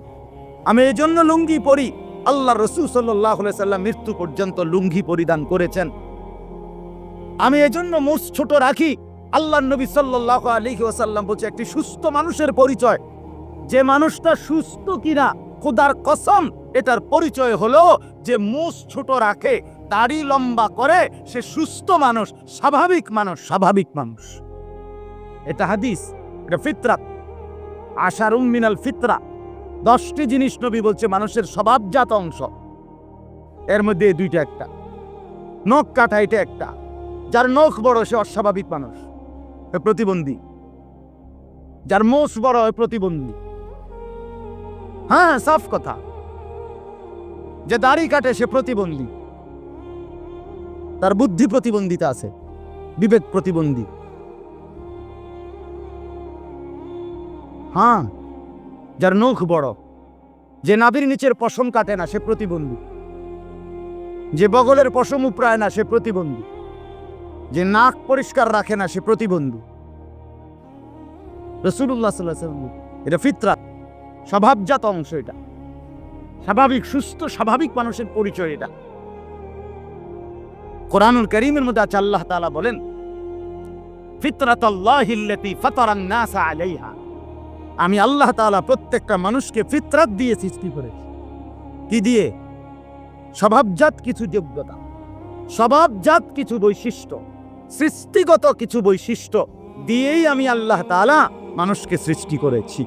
আমি এজন্য লুঙ্গি পরি, আল্লাহ রসুল সাল্লাল্লাহু আলাইহি সাল্লাম মৃত্যু পর্যন্ত লুঙ্গি পরিধান করেছেন। আমি এজন্য মুখ ছোট রাখি, আল্লাহ নবী সাল্লাল্লাহু আলাইহি ওয়াসাল্লাম বলছে একটি সুস্থ মানুষের পরিচয়, যে মানুষটা সুস্থ কিনা খোদার কসম এটার পরিচয় হলো যে মুখ ছোট রাখে, দাড়ি লম্বা করে, সে সুস্থ মানুষ, স্বাভাবিক মানুষ, স্বাভাবিক মানুষ। এটা হাদিস, এটা ফিতরাত, আশারুম মিনাল ফিতরা। 10টি জিনিস নবী বলছে মানুষের স্বভাবজাত অংশ, এর মধ্যে দুইটা একটা। নখ কাটা এটা একটা, যার নখ বড় সে অস্বাভাবিক মানুষ, প্রতিবন্ধী। যার মোষ বড় হয় প্রতিবন্ধী। হ্যাঁ, সাফ কথা। যে দাড়ি কাটে সে প্রতিবন্ধী, তার বুদ্ধি প্রতিবন্ধিতা আছে, বিবেক প্রতিবন্ধী। হ্যাঁ, যার নখ বড়, যে নাভির নিচের পশম কাটে না সে প্রতিবন্ধী, যে বগলের পশম উপড়ায় না সে প্রতিবন্ধী, যে নাক পরিষ্কার রাখে না সে প্রতিবন্ধী। রাসূলুল্লাহ সাল্লাল্লাহু আলাইহি ওয়াসাল্লাম, এটা ফিতরাত, স্বভাবজাত অংশ। এটা স্বাভাবিক, সুস্থ, স্বাভাবিক মানুষের পরিচয়। এটা কোরআনুল কারীমের মধ্যে আছে, আল্লাহ তাআলা বলেন, ফিতরাতাল্লাহিল্লাতী ফাতারান নাস আলাইহা। আমি আল্লাহ তাআলা প্রত্যেকটা মানুষকে ফিতরাত দিয়ে সৃষ্টি করেছি। কি দিয়ে? স্বভাবজাত কিছু যোগ্যতা, স্বভাবজাত কিছু বৈশিষ্ট্য, সৃষ্টিগত কিছু বৈশিষ্ট্য দিয়েই আমি আল্লাহ তাআলা মানুষকে সৃষ্টি করেছি।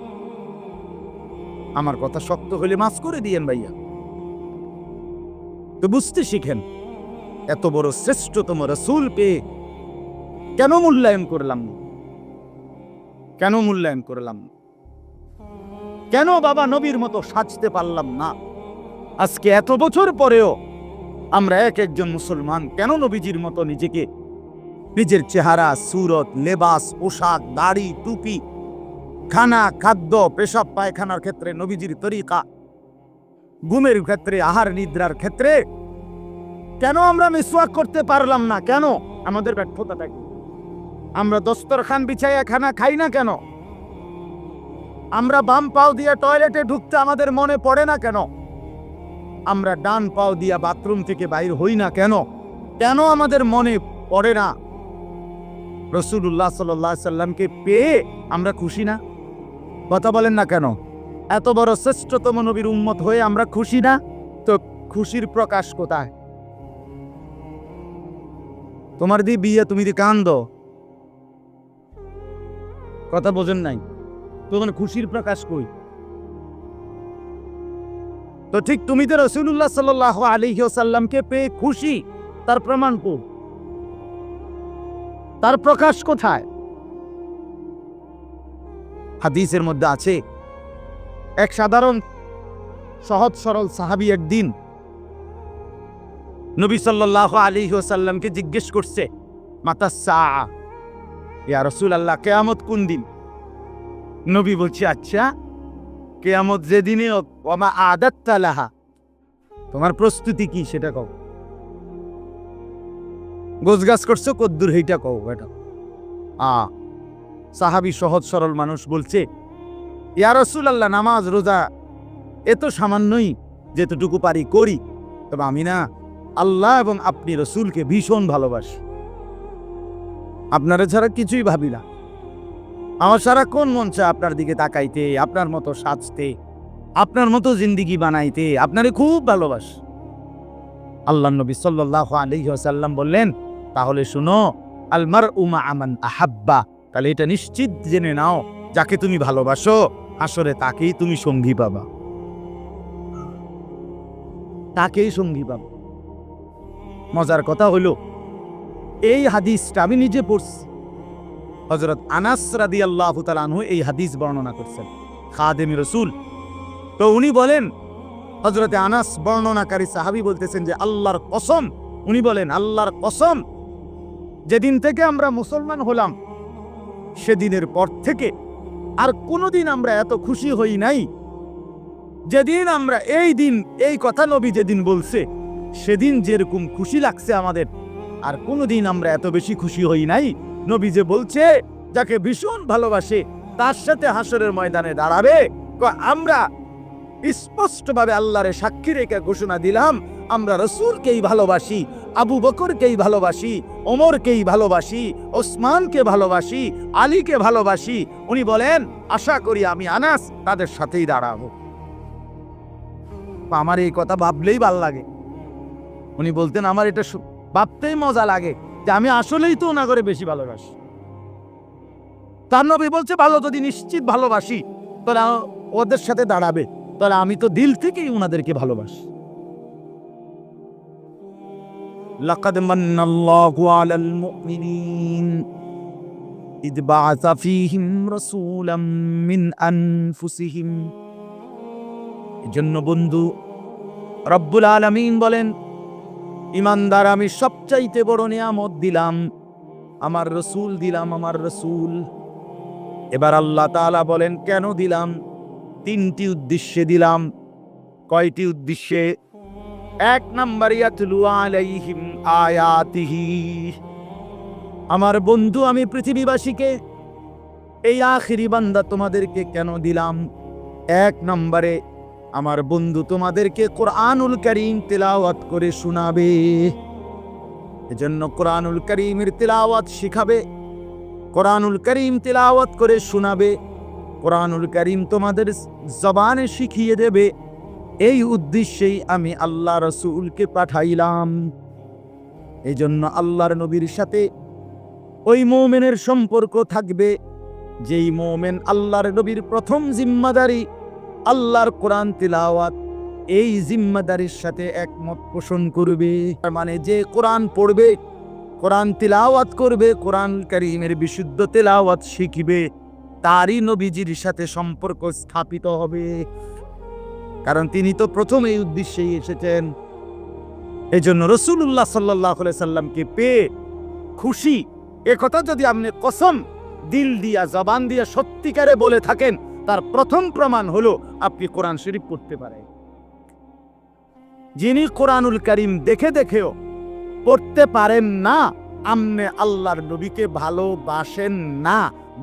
আমার কথা শক্ত হলে মাফ করে দিয়েন ভাইয়া, তো বুঝতে শিখেন। এত বড় শ্রেষ্ঠতম রাসূল পেয়ে কেন মূল্যায়ন করলাম না? কেন মূল্যায়ন করলাম না? কেন বাবা নবীর মতো সাজতে পারলাম না? আজকে এত বছর পরেও আমরা এক একজন মুসলমান কেন নবীজির মতো নিজেকে, নিজের চেহারা, সুরত, লেবাস, পোশাক, দাড়ি, টুপি, খানা, খাদ্য, পেশাব পায়খানার ক্ষেত্রে নবীজির তরিকা, ঘুমের ক্ষেত্রে, আহার নিদ্রার ক্ষেত্রে কেন আমরা মিসওয়াক করতে পারলাম না? কেন আমাদের ব্যর্থতাটা কি? আমরা দস্তরখান বিছাইয়া খানা খাই না কেন? আমরা বাম পাও দিয়ে টয়লেটে ঢুকতে আমাদের মনে পড়ে না কেন? আমরা ডান পাও দিয়া বাথরুম থেকে বাইর হই না কেন? কেন আমাদের মনে পড়ে না? রাসূলুল্লাহ সাল্লাল্লাহু আলাইহি সাল্লামকে পেয়ে আমরা খুশি না? কথা বলেন না কেন? এত বড় শ্রেষ্ঠতম নবীর উম্মত হয়ে আমরা খুশি না? তো খুশির প্রকাশ কোথায়? তোমার দি বিয়ে, তুমি দি কান্দ, কথা বোঝেন নাই? তখন খুশির প্রকাশ কই? তো ঠিক তুমি তো রাসূলুল্লাহ সাল্লাল্লাহু আলাইহি ওয়াসাল্লামকে পেয়ে খুশি, তার প্রমাণ কো? তার প্রকাশ কোথায়? হাদিসের মধ্যে আছে, এক সাধারণ সহজ সরল সাহাবী একদিন নবী সাল্লাল্লাহু আলাইহি ওয়াসাল্লামকে জিজ্ঞেস করছে, মাতাস সাআ, ইয়া রাসূলুল্লাহ, কিয়ামত কোন দিন? নবী বলছে, আচ্ছা কিয়ামত যেদিনে হোক, ওয়া মা আদাত্তা লাহা, তোমার প্রস্তুতি কি সেটা কও। গোছগাছ করছো কদ্দুর, সেইটা কও। এটা সাহাবী সহজ সরল মানুষ বলছে, ইয়া রাসূলুল্লাহ, নামাজ রোজা এ তো সামান্যই, যেতটুকু পারি করি, তবে আমি না আল্লাহ এবং আপনি রসুলকে ভীষণ ভালোবাসি, আপনারা ছাড়া কিছুই ভাবি না। আমার সারাক্ষণ মন চায় আপনার দিকে তাকাইতে, আপনার মতো সাজতে, আপনার মতো জিন্দিগি বানাইতে, আপনারে খুব ভালোবাসি। আল্লাহ নবী সাল্লাল্লাহু আলাইহি ওয়াসাল্লাম বললেন, তাহলে শুনো, আল মারউ মা'a মান আহাব্বা, তাহলে এটা নিশ্চিত জেনে নাও, যাকে তুমি ভালোবাসো আসলে তাকেই তুমি সঙ্গী পাবা, তাকেই সঙ্গী পাবা। মজার কথা হলো, এই হাদিসটা আমি নিজে পড়ছি। হযরত আনাস রাদিয়াল্লাহু তাআলা আনহু এই হাদিস বর্ণনা করছেন, খাদেম রাসূল। তো উনি বলেন, হযরত আনাস বর্ণনাকারী সাহাবী বলতেছেন যে আল্লাহর কসম, উনি বলেন আল্লাহর কসম, যেদিন থেকে আমরা মুসলমান হলাম সেদিনের পর থেকে আর কোনোদিন আমরা এত খুশি হই নাই, যেদিন আমরা এই দিন এই কথা নবী যেদিন বলছে সেদিন যেরকম খুশি লাগছে আমাদের, আর কোনোদিন আমরা এত বেশি খুশি হই নাই। নবী যে বলছে যাকে ভীষণ ভালোবাসে তার সাথে হাসরের ময়দানে দাঁড়াবে, আমরা স্পষ্টভাবে আল্লাহরে সাক্ষী রেখে ঘোষণা দিলাম, আমরা রসুলকেই ভালোবাসি, আবু বকরকেই ভালোবাসি, ওমরকেই ভালোবাসি, ওসমানকে ভালোবাসি, আলীকে ভালোবাসি। উনি বলেন, আশা করি আমি আনাস তাদের সাথেই দাঁড়াবো। আমার এই কথা ভাবলেই ভাল লাগে। উনি বলতেন, আমার এটা ভাবতেই মজা লাগে যে আমি আসলেই তো ওনা করে বেশি ভালোবাসি। তার নবী বলছে, ভালো যদি নিশ্চিত ভালোবাসি তাহলে ওদের সাথে দাঁড়াবে, তাহলে আমি তো দিল থেকেই ওনাদেরকে ভালোবাসি। লাকাদ মান্নাল্লাহু আলাল মুমিনিন ইদ বাআসা ফীহিম রাসূলাম মিন আনফুসিহিম। এজন্য বন্ধু, রব্বুল আলামিন বলেন, ইমানদার আমি সবচাইতে বড় নিয়ামত দিলাম, আমার রসুল দিলাম, আমার রসুল। এবার আল্লাহ তাআলা বলেন, কেন দিলাম? তিনটি উদ্দেশ্যে দিলাম। কয়টি উদ্দেশ্যে? এক নাম্বার, ইয়াতলু আলাইহিম আয়াতিহি, আমার বন্ধু আমি পৃথিবীবাসীকে, এই আখিরি বান্দা তোমাদেরকে কেন দিলাম? এক নম্বরে আমার বন্ধু তোমাদেরকে কোরআনুল কারীম তেলাওয়াত করে শোনাবে, এজন্য কোরআনুল কারীমের তেলাওয়াত শিখাবে, কোরআনুল কারীম তেলাওয়াত করে শোনাবে, কোরআনুল কারীম তোমাদের জবানে শিখিয়ে দেবে। এই উদ্দেশ্যেই আমি আল্লাহ রাসূলকে পাঠাইলাম। এই জন্য আল্লাহর নবীর সাথে ওই মুমিনের সম্পর্ক থাকবে যেই মুমিন আল্লাহর নবীর প্রথম জিম্মাদারি আল্লাহর কোরআন তিলাওয়াত, এই জিম্মাদারির সাথে একমত পোষণ করবে। মানে যে কোরআন পড়বে, কোরআন তিলাওয়াত করবে, কোরআন কারীমের বিশুদ্ধ তিলাওয়াত শিখবে, তারই নবীজির সাথে সম্পর্ক স্থাপিত হবে, কারণ তিনি তো প্রথম এই উদ্দেশ্যেই এসেছেন। এই জন্য রাসূলুল্লাহ সাল্লাল্লাহু আলাইহি সাল্লামকে পেয়ে খুশি, এ কথা যদি আপনি কসম দিল দিয়া জবান দিয়া সত্যিকারে বলে থাকেন, তার প্রথম প্রমাণ হলো আপনি কোরআন শরীফ পড়তে পারেন। যিনি কোরআনুল কারীম দেখে দেখেও পড়তে পারেন না, আপনি আল্লাহর নবীকে ভালোবাসেন না,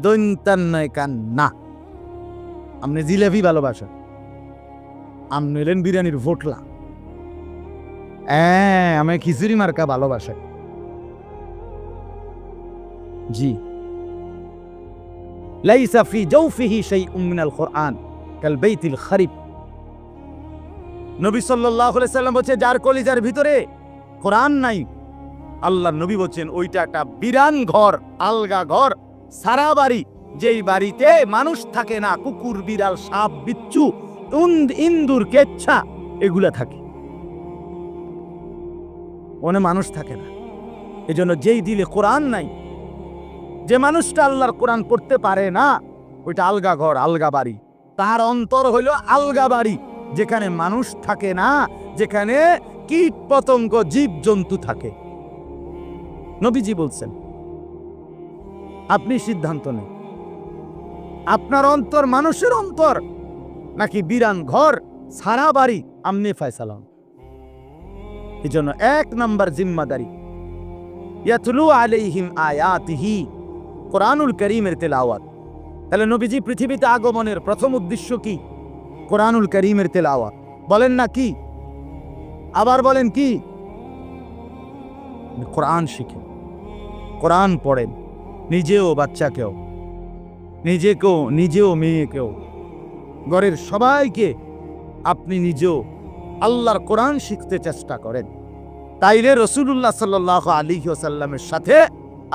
দৈন্তান নয় কান না। আপনি জিলাপি ভালোবাসেন, আপনি এলেন বিরিয়ানির ভোটলা, আমি খিচুড়ি মার্কা ভালোবাসে। জি, লাইসা ফি জাওফিহি শাইউন মিনাল কুরআন কাল বাইতিল খারিব। নবী সাল্লাল্লাহু আলাইহি সাল্লাম বলছে যার কলিজার ভিতরে কোরআন নাই, আল্লাহ নবী বলছেন ওইটা একটা বিরান ঘর, আলগা ঘর, সারা বাড়ি, যেই বাড়িতে মানুষ থাকে না, কুকুর বিড়াল সাপ বিচ্ছু ইন্দুর কেচ্ছা এগুলা থাকে, ওনে মানুষ থাকে না। এজন্য যেই দিলে কোরআন নাই, যে মানুষটা আল্লাহর কোরআন পড়তে পারে না, ওইটা আলগা ঘর, আলগা বাড়ি। তার অন্তর হইল আলগা বাড়ি, যেখানে মানুষ থাকে না, যেখানে কীট পতঙ্গ জীব জন্তু থাকে। নবীজি বলছেন আপনি সিদ্ধান্ত নেন, আপনার অন্তর মানুষের অন্তর নাকি বিরান ঘর সারা বাড়ি, আমনি ফয়সালা। এই জন্য 1 নাম্বার জিম্মাদারি ইয়াতলু আলাইহিম আয়াতিহি, কোরআনুল কারীমের তেলাওয়াত। তাহলে নবীজি পৃথিবীতে আগমনের প্রথম উদ্দেশ্য কি? কোরআনুল কারীমের তেলাওয়াত। বলেন না কি? আবার বলেন কি? কোরআন শিখেন, কোরআন পড়েন, নিজেও বাচ্চাকেও, নিজেও মেয়েকেও, ঘরের সবাইকে আপনি নিজেও আল্লাহর কোরআন শিখতে চেষ্টা করেন। তাইলে রাসূলুল্লাহ সাল্লাল্লাহু আলাইহি ওয়াসাল্লামের সাথে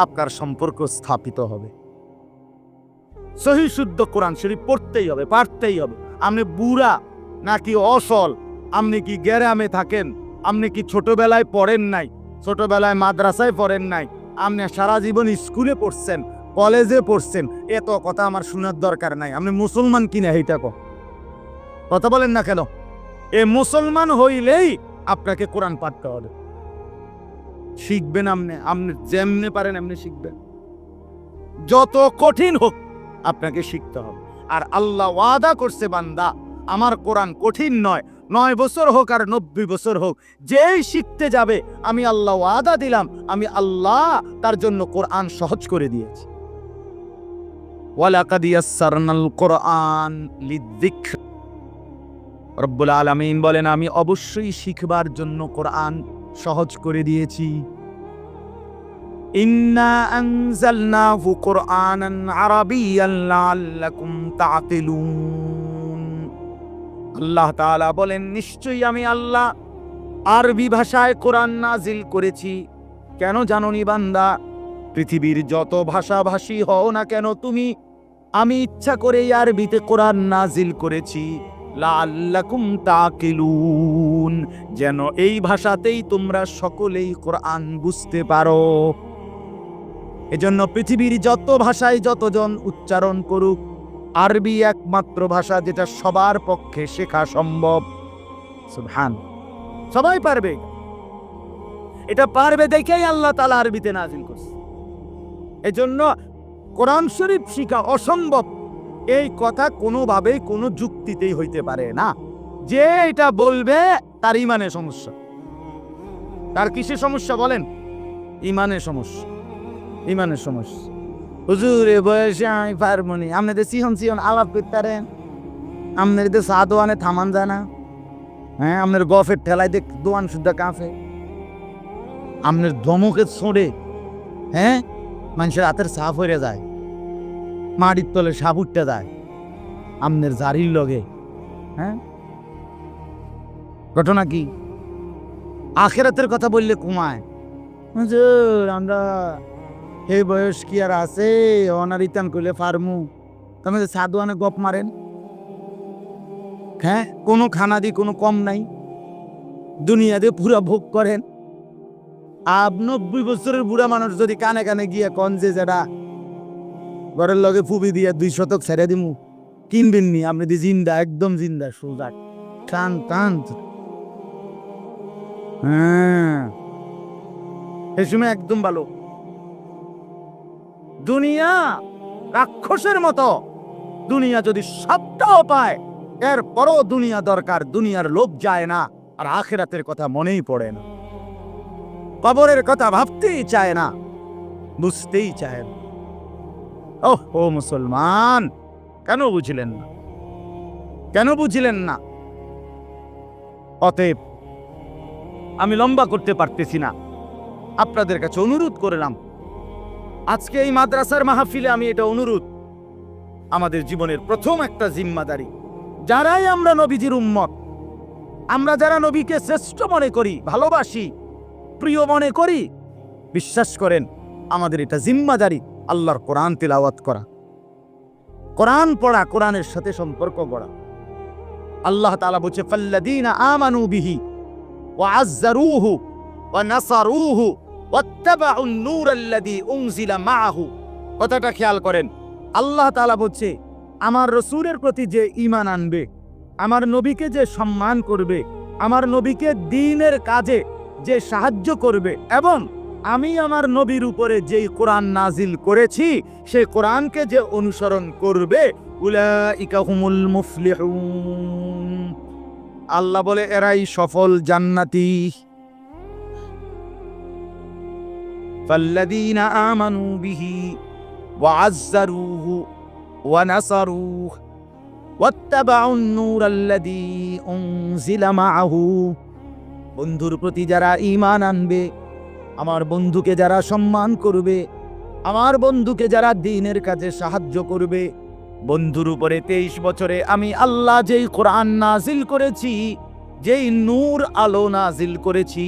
আপনার সম্পর্ক স্থাপিত হবে। সহিহ শুদ্ধ কোরআন শরীফ পড়তেই হবে, পারতেই হবে। আপনি বুড়া নাকি অসল, আপনি কি গ্রামে থাকেন, আপনি কি ছোটবেলায় পড়েন নাই, ছোটবেলায় মাদ্রাসায় পড়েন নাই, আপনি সারা জীবন স্কুলে পড়ছেন, কলেজে পড়ছেন, এত কথা আমার শোনার দরকার নাই। আপনি মুসলমান কিনা এইটা কথা বলেন না কেন? এ মুসলমান হইলেই আপনাকে কোরআন পড়তে হবে। শিখবেন আপনি যেমনে পারেন এমনি শিখবেন, যত কঠিন হোক আপনাকে শিখতে হবে। আর আল্লাহ ওয়াদা করছে, বান্দা আমার কোরআন কঠিন নয়, 9 বছর হোক আর 90 বছর হোক, যেই শিখতে যাবে আমি আল্লাহ ওয়াদা দিলাম, আমি আল্লাহ তার জন্য কোরআন সহজ করে দিয়েছি। ওয়ালাকাদ ইয়াসসারনাল কোরআন লিযিকর, রব্বুল আলামিন বলেন আমি অবশ্যই শিখবার জন্য কোরআন সহজ করে দিয়েছি। ইন্না আনজালনাহু কুরআনান আরাবিয়্যান লাআল্লাকুম তা'কিলুন। আল্লাহ তাআলা বলেন নিশ্চয়ই আমি আল্লাহ আরবি ভাষায় কোরআন নাজিল করেছি। কেন জানোনি বান্দা? পৃথিবীর যত ভাষাভাষী হও না কেন তুমি, আমি ইচ্ছা করে আরবিতে কোরআন নাজিল করেছি, লাআল্লাকুম তা'কিলুন, যেন এই ভাষাতেই তোমরা সকলেই কোরআন বুঝতে পারো। এজন্য পৃথিবীর যত ভাষায় যতজন উচ্চারণ করুক, আরবি একমাত্র ভাষা যেটা সবার পক্ষে শেখা সম্ভব। সুবহান, সবাই পারবে, এটা পারবে দেখেই আল্লাহ তাআলা আরবিতে নাজিল করছে। এজন্য কোরআন শরীফ শিখা অসম্ভব, এই কথা কোনোভাবেই কোনো যুক্তিতেই হইতে পারে না। যে এটা বলবে তার ইমানের সমস্যা। তার কিসের সমস্যা বলেন? ইমানের সমস্যা, ইমানের সমস্যা। হুজুর এ বয়সে আমি পারবনি, আপনাদের সিহন আলাপ করতেন, আপনাদের দোয়ানে থামান যায় না, হ্যাঁ আপনার গফের ঠেলায় দেখ দোয়ান শুদ্ধ কাঁপে, আপনার ধমকে ছোড়ে, হ্যাঁ মানুষের হাতের সাফ হয়ে যায়, মাটির তলে সাপ উঠতে যায় আমনের জারির লগে। হ্যাঁ ঘটনা কি? আখিরাতের কথা বললে কমায়, আমরা এই বয়স কি আর আছে অনারিতান করলে ফার্মু, তুমি সাদুয়ানে গপ মারেন, হ্যাঁ কোনো খানা দি কোনো কম নাই, দুনিয়াতে পুরা ভোগ করেন। 90 বছরের বুড়া মানুষ যদি কানে কানে গিয়া কন যে যেটা ঘরের লগে ফুবি দিয়া 2 শতক ছেড়ে দিমু, কিনবেন নি? আপনি দি জিন্দা, একদম জিন্দা, সোজা টান টান। হ্যাঁ এই সময় একদম ভালো। দুনিয়া রাক্ষসের মতো, দুনিয়া যদি সবটাও পায় এরপরও দুনিয়া দরকার, দুনিয়ার লোভ যায় না, আর আখিরাতের কথা মনেই পড়ে না, কবরের কথা ভাবতেই চায় না, বুঝতেই চায় না। ও মুসলমান, কেন বুঝলেন না? কেন বুঝলেন না? অতএব আমি লম্বা করতে পারতেছি না, আপনাদের কাছে অনুরোধ করলাম, আজকে এই মাদ্রাসার মাহফিলে আমি এটা অনুরোধ, আমাদের জীবনের প্রথম একটা জিম্মাদারি, যারাই আমরা নবীজির উম্মত, আমরা যারা নবীকে শ্রেষ্ঠ মনে করি, ভালোবাসি, প্রিয় মনে করি, বিশ্বাস করেন আমাদের এটা জিম্মাদারি আল্লাহর কোরআন তিলাওয়াত করা, কোরআন পড়া, কোরআনের সাথে সম্পর্ক গড়া। আল্লাহ তাআলা বলছে ফাল্লাযীনা আমানু বিহি ওয়া আযযারুহু ওয়া নাসারুহু ওয়াত্তাবাউন নূরাল্লাযী উনজিলা মাআহু। কথাটা খেয়াল করেন, আল্লাহ তাআলা বলছে আমার রাসূলের প্রতি যে ঈমান আনবে, আমার নবীকে যে সম্মান করবে, আমার নবীকে দ্বীনের কাজে যে সাহায্য করবে, এবং আমি আমার নবীর উপরে যেই কোরআন নাজিল করেছি সেই কোরআনকে যে অনুসরণ করবে, উলাইকা হুমুল মুফলিহুন। আল্লাহ বলে এরাই সফল জান্নাতি। ফাল্লাযীনা আমানু বিহি ওয়া আযযারুহু ওয়া নাসারুহু ওয়াত্তাবাউন নূরাল্লাযী উনজিলা মাআহু। বন্ধুর প্রতি যারা ঈমান আনবে, আমার বন্ধুকে যারা সম্মান করবে, আমার বন্ধুকে যারা দ্বীনের কাজে সাহায্য করবে, বন্ধুর উপরে 23 বছরে আমি আল্লাহ যেই কোরআন নাজিল করেছি, যেই নূর আলো নাজিল করেছি,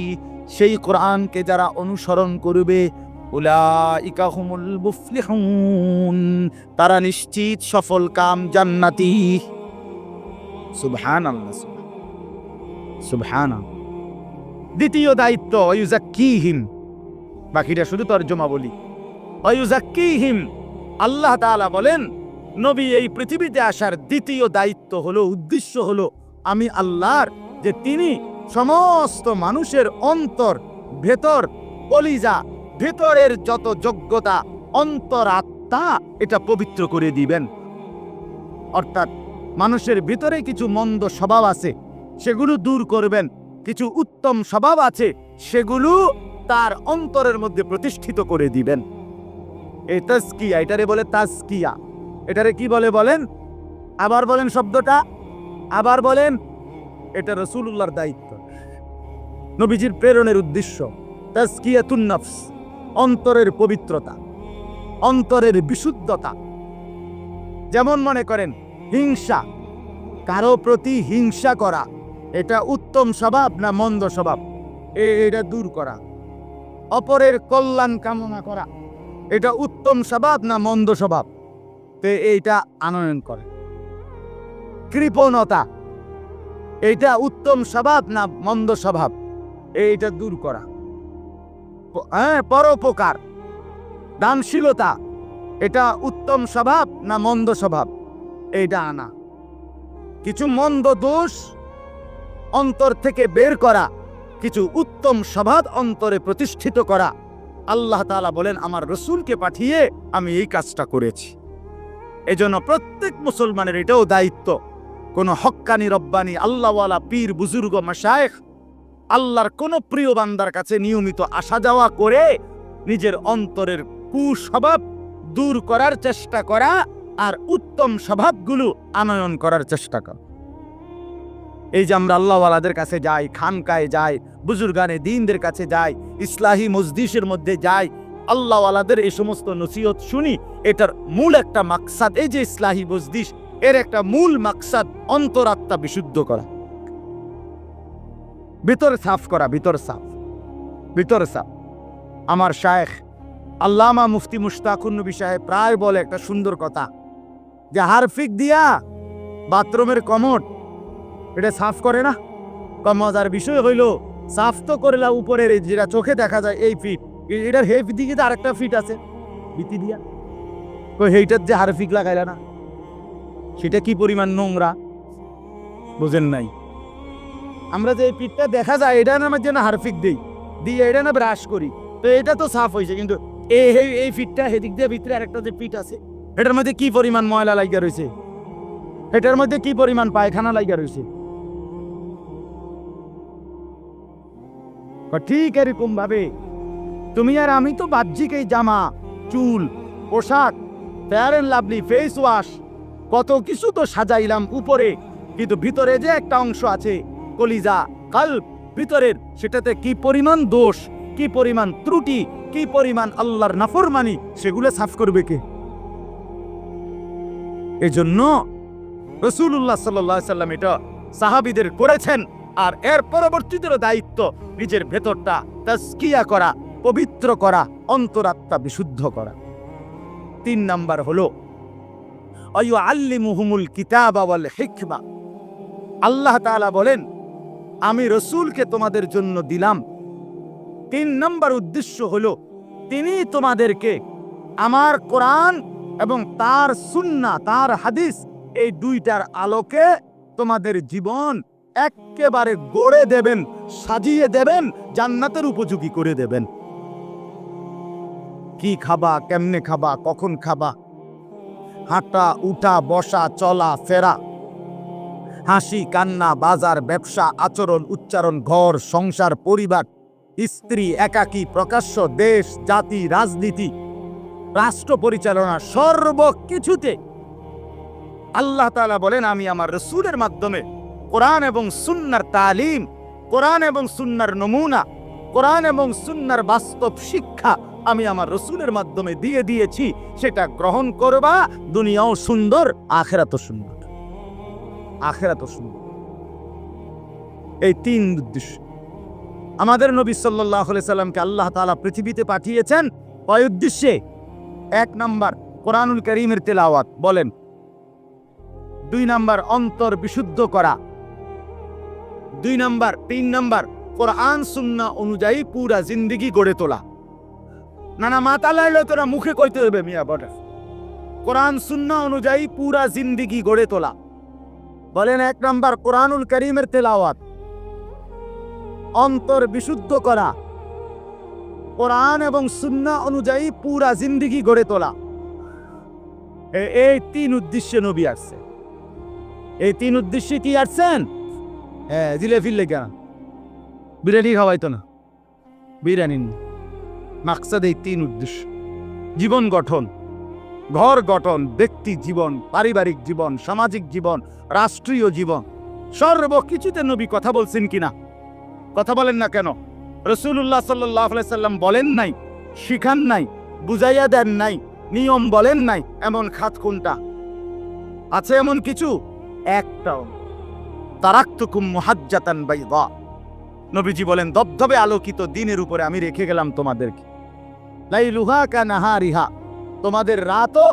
সেই কোরআনকে যারা অনুসরণ করবে, উলাইকা হুমুল মুফলিহুন, তারা নিশ্চিত সফল কাম জান্নাতি। সুবহানাল্লাহ, সুবহানাল্লাহ। দ্বিতীয় দায়িত্ব ওয়ায়ুযাক্কিহিম, বাকিটা শুধু তরজমা বলি। ওয়ায়ুযাক্কিহিম, আল্লাহ তাআলা বলেন নবী এই পৃথিবীতে আসার দ্বিতীয় দায়িত্ব হলো, উদ্দেশ্য হলো আমি আল্লাহর যে তিনি সমস্ত মানুষের অন্তর, ভেতর, কলিজা, ভেতরের যত যোগ্যতা, অন্তরাত্মা, এটা পবিত্র করে দিবেন। অর্থাৎ মানুষের ভিতরে কিছু মন্দ স্বভাব আছে, সেগুলো দূর করবেন। কিছু উত্তম স্বভাব আছে, সেগুলো তার অন্তরের মধ্যে প্রতিষ্ঠিত করে দিবেন। এই তাজকিয়া, এটারে বলে তাজকিয়া। এটারে কি বলে বলেন? আবার বলেন শব্দটা, আবার বলেন। এটা রাসূলুল্লাহর দায়িত্ব, নবীজির প্রেরণের উদ্দেশ্য। তাজকিয়াতুন নফস, অন্তরের পবিত্রতা, অন্তরের বিশুদ্ধতা। যেমন মনে করেন হিংসা, কারো প্রতি হিংসা করা, এটা উত্তম স্বভাব না মন্দ স্বভাব? এটা দূর করা। অপরের কল্যাণ কামনা করা, এটা উত্তম স্বভাব না মন্দ স্বভাব? তো এইটা আনয়ন করে। কৃপণতা, এইটা উত্তম স্বভাব না মন্দ স্বভাব? এইটা দূর করা। পরোপকার, দানশীলতা, এটা উত্তম স্বভাব না মন্দ স্বভাব? এইটা আনা। কিছু মন্দ দোষ অন্তর থেকে বের করা, কিছু উত্তম স্বভাব অন্তরে প্রতিষ্ঠিত করা। আল্লাহ তাআলা বলেন আমার রাসূলকে পাঠিয়ে আমি এই কাজটা করেছি। এজন্য প্রত্যেক মুসলমানের এটাও দায়িত্ব, কোন হক্কানি রব্বানি আল্লাহওয়ালা পীর বুজুর্গ মাশায়েখ, আল্লাহর কোন প্রিয় বান্দার কাছে নিয়মিত আসা যাওয়া করে নিজের অন্তরের কুস্বভাব দূর করার চেষ্টা করা, আর উত্তম স্বভাবগুলো আনয়ন করার চেষ্টা করা। এই যে আমরা আল্লাহওয়ালাদের কাছে যাই, খানকায় যাই, বুজুর্গানে দ্বীনদের কাছে যাই, ইসলাহি মজলিসের মধ্যে যাই, আল্লাহওয়ালাদের এই সমস্ত নসিহত শুনি, এটার মূল একটা মাকসাদ, এই যে ইসলাহি মজলিস, এর একটা মূল মাকসাদ অন্তরাত্মা বিশুদ্ধ করা, ভিতর সাফ করা, ভিতর সাফ, ভিতর সাফ। আমার শায়েখ আল্লামা মুফতি মুশতাকুন নবী সাহেব প্রায় বলে একটা সুন্দর কথা, যে হারফিক দিয়া বাথরুমের কমোড এটা সাফ করে না। মজার বিষয় হইল, সাফ তো করলা উপরের যেটা চোখে দেখা যায় এই ফিট, এটার হেফ দিকে তো আরেকটা ফিট আছে ভিতি দিয়া, সেইটার যে হারফিক লাগাইলা না, সেটা কি পরিমাণ নোংরা বুঝেন নাই? আমরা যে পিঠটা দেখা যায় এটা না যেন হারফিক দিই দিয়ে এটা না ব্রাশ করি, তো এটা তো সাফ হয়েছে, কিন্তু এই ফিটটা হেদিক দিয়ে ভিতরে আরেকটা যে ফিট আছে, এটার মধ্যে কি পরিমাণ ময়লা লাগিয়া রয়েছে, এটার মধ্যে কি পরিমাণ পায়খানা লাগিয়া রয়েছে। ঠিক এরকম ভাবে তুমি আর আমি তো বাহ্যিক এই জামা, চুল, পোশাক, Fair and Lovely, face wash, কত কিছু তো সাজাইলাম উপরে, কিন্তু ভিতরে যে একটা অংশ আছে কলিজা, কলব, ভিতরের, সেটাতে কি পরিমাণ দোষ, কি পরিমাণ ত্রুটি, কি পরিমাণ আল্লাহর নাফরমানি, সেগুলো সাফ করবে কে? এজন্য রাসূলুল্লাহ সাল্লাল্লাহু আলাইহি সাল্লাম এটা সাহাবীদের করেছেন, আর এর পরবর্তীতে দায়িত্ব নিজের ভেতরটা তাজকিয়া করা, পবিত্র করা, অন্তরাত্মা বিশুদ্ধ করা। 3 নাম্বার হলো আল্লিমুহুমুল কিতাবা ওয়াল হিকমা। আল্লাহ তাআলা বলেন, আমি রসুলকে তোমাদের জন্য দিলাম। 3 নাম্বার উদ্দেশ্য হলো তিনি তোমাদেরকে আমার কোরআন এবং তার সুন্নাহ, তার হাদিস, এই দুইটার আলোকে তোমাদের জীবন একেবারে গড়ে দেবেন, সাজিয়ে দেবেন, জান্নাতের উপযোগী করে দেবেন। কি খাবা, কেমনে খাবা, কখন খাবা, হাঁটা উঠা, বসা, চলা ফেরা, হাসি কান্না, বাজার ব্যবসা, আচরণ উচ্চারণ, ঘর সংসার, পরিবার, স্ত্রী, একাকী, প্রকাশ্য, দেশ জাতি, রাজনীতি, রাষ্ট্র পরিচালনা, সর্বকিছুতে আল্লাহ তাআলা বলেন, আমি আমার রসুলের মাধ্যমে কোরআন এবং সুন্নাহর তালিম, কোরআন এবং সুন্নাহর নমুনা, কোরআন এবং সুন্নাহর বাস্তব শিক্ষা আমি আমার রসুলের মাধ্যমে দিয়ে দিয়েছি। সেটা গ্রহণ করবা, দুনিয়াও সুন্দর, আখিরাতও সুন্দর, আখিরাতও সুন্দর। এই 3 উদ্দেশ্য। আমাদের নবী সাল্লাল্লাহু আলাইহি সাল্লামকে আল্লাহ তাআলা পৃথিবীতে পাঠিয়েছেন কয় উদ্দেশ্যে? 1 নাম্বার কোরআনুল কারীমের তেলাওয়াত, বলেন। 2 নাম্বার অন্তর বিশুদ্ধ করা। 3 নাম্বার কোরআন সুন্নাহ অনুযায়ী পুরা জিন্দেগি গড়ে তোলা। না মাথা লাইলে তোরা মুখে কইতে হবে মিয়া বটে। কোরআন সুন্নাহ অনুযায়ী পুরা জিন্দেগি গড়ে তোলা। বলেন 1 নাম্বার কোরআনুল কারীমের তেলাওয়াত, অন্তর বিশুদ্ধ করা, কোরআন এবং সুন্নাহ অনুযায়ী পুরা জিন্দেগি গড়ে তোলা। এই 3 উদ্দেশ্যে নবী আসছে। এই 3 উদ্দেশ্যে কি আসছেন? জিলেফির লেগা বিরিয়ানি খাওয়াইতো না, বিরিয়ানি মাকসাদ। এই 3 উদ্দেশ্য: জীবন গঠন, ঘর গঠন, ব্যক্তি জীবন, পারিবারিক জীবন, সামাজিক জীবন, রাষ্ট্রীয় জীবন, সর্বকিছুতে নবী কথা বলছেন কিনা? কথা বলেন না কেন? রাসূলুল্লাহ সাল্লাল্লাহু আলাইহি সাল্লাম বলেন নাই, শিখান নাই, বুঝাইয়া দেন নাই, নিয়ম বলেন নাই, এমন খাত কোনটা আছে? এমন কিছু একটাও। তারাকতুকুম মুহাজ্জাতান বাইদা, নবীজি বলেন দবদবে আলোকিত দিনের উপরে আমি রেখে গেলাম তোমাদেরকে। লাইলুহা কানাহারিহা, তোমাদের রাতও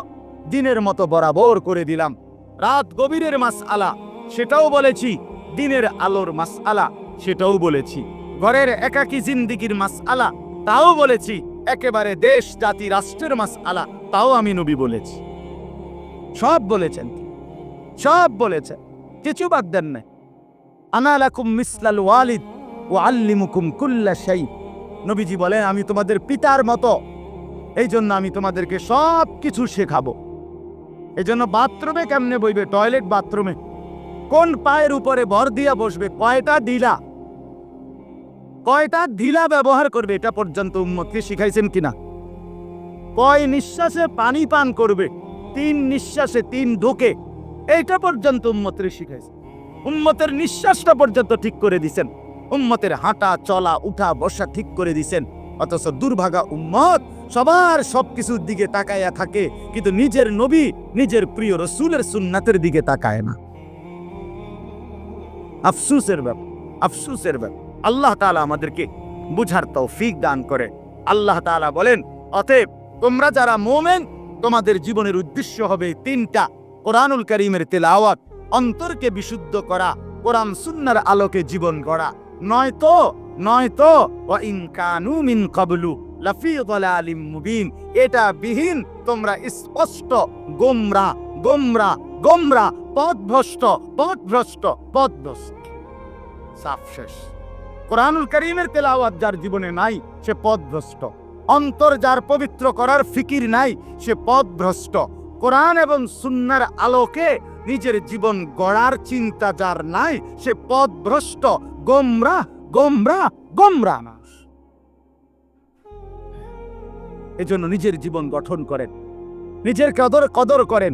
দিনের মতো বরাবর করে দিলাম। রাত গভীরের মাসআলা সেটাও বলেছি, দিনের আলোর মাসআলা সেটাও বলেছি, ঘরের একাকী জিন্দেগির মাসআলা তাও বলেছি, একেবারে দেশ জাতি রাষ্ট্রের মাসআলা তাও আমি নবী বলেছি। সব বলেছেন, সব বলেছেন, কিছু বাদ দেন নাই। আনা লাকুম মিসলাল ওয়ালিদ ওয়া আল্লিমুকুম কুল্লা শাই, নবীজি বলেন আমি তোমাদের পিতার মতো, এই জন্য আমি তোমাদেরকে সব কিছু শেখাবো। এই জন্য বাথরুমে কেমনে বইবে, টয়লেট বাথরুমে কোন পায়ের উপরে ভর দিয়া বসবে, কয়টা ঢিলা ব্যবহার করবে, এটা পর্যন্ত উম্মতকে শিখাইছেন কিনা? কয় নিঃশ্বাসে পানি পান করবে, 3 নিঃশ্বাসে 3 ঢোকে, এইটা পর্যন্ত উম্মতের শিখাইছে। উম্মতের নিঃশ্বাসটা পর্যন্ত ঠিক করে দিছেন, উম্মতের হাঁটা চলা উঠা বসা ঠিক করে দিছেন। অথচ দুর্ভাগা উম্মত সবার সবকিছুর দিকে তাকায়া থাকে, কিন্তু নিজের নবী, নিজের প্রিয় রসুলের সুন্নাতের দিকে তাকায় না। আফসোসের ব্যাপার, আফসোসের ব্যাপার। আল্লাহ তাআলা আমাদেরকে বুঝার তৌফিক দান করে। আল্লাহ তাআলা বলেন, অতএব তোমরা যারা মুমিন, তোমাদের জীবনের উদ্দেশ্য হবে 3টা: কোরআনুল কারীমের তেলাওয়াত, অন্তরকে বিশুদ্ধ করা, কোরআন সুন্নাহর আলোকে জীবন গড়া। নয়তো ওয়া ইন কানু মিন ক্বাবলু লাফি যালালিম মুবিন, এটা বিহীন তোমরা স্পষ্ট গোমরা, পথভ্রষ্ট। সাফ শেষ। কোরআনুল কারীমের তেলাওয়াত যার জীবনে নাই সে পথভ্রষ্ট। অন্তর যার পবিত্র করার ফিকির নাই সে পথভ্রষ্ট। কোরআন এবং সুন্নাহর আলোকে নিজের জীবন গড়ার চিন্তা যার নাই সে পথভ্রষ্ট, গোমরা মানুষ। এজন্য নিজের জীবন গঠন করেন, নিজের কদর করেন।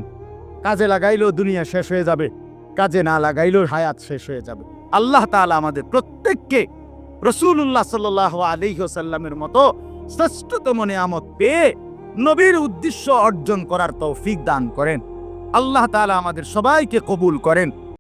কাজে লাগাইলেও দুনিয়া শেষ হয়ে যাবে, কাজে না লাগাইলেও হায়াত শেষ হয়ে যাবে। আল্লাহ তাআলা আমাদের প্রত্যেককে রাসূলুল্লাহ সাল্লাল্লাহু আলাইহি ওয়াসাল্লামের মতো শ্রেষ্ঠতম নিয়ামত পেয়ে নবীর উদ্দেশ্য অর্জন করার তৌফিক দান করেন। আল্লাহ তাআলা আমাদের সবাইকে কবুল করেন।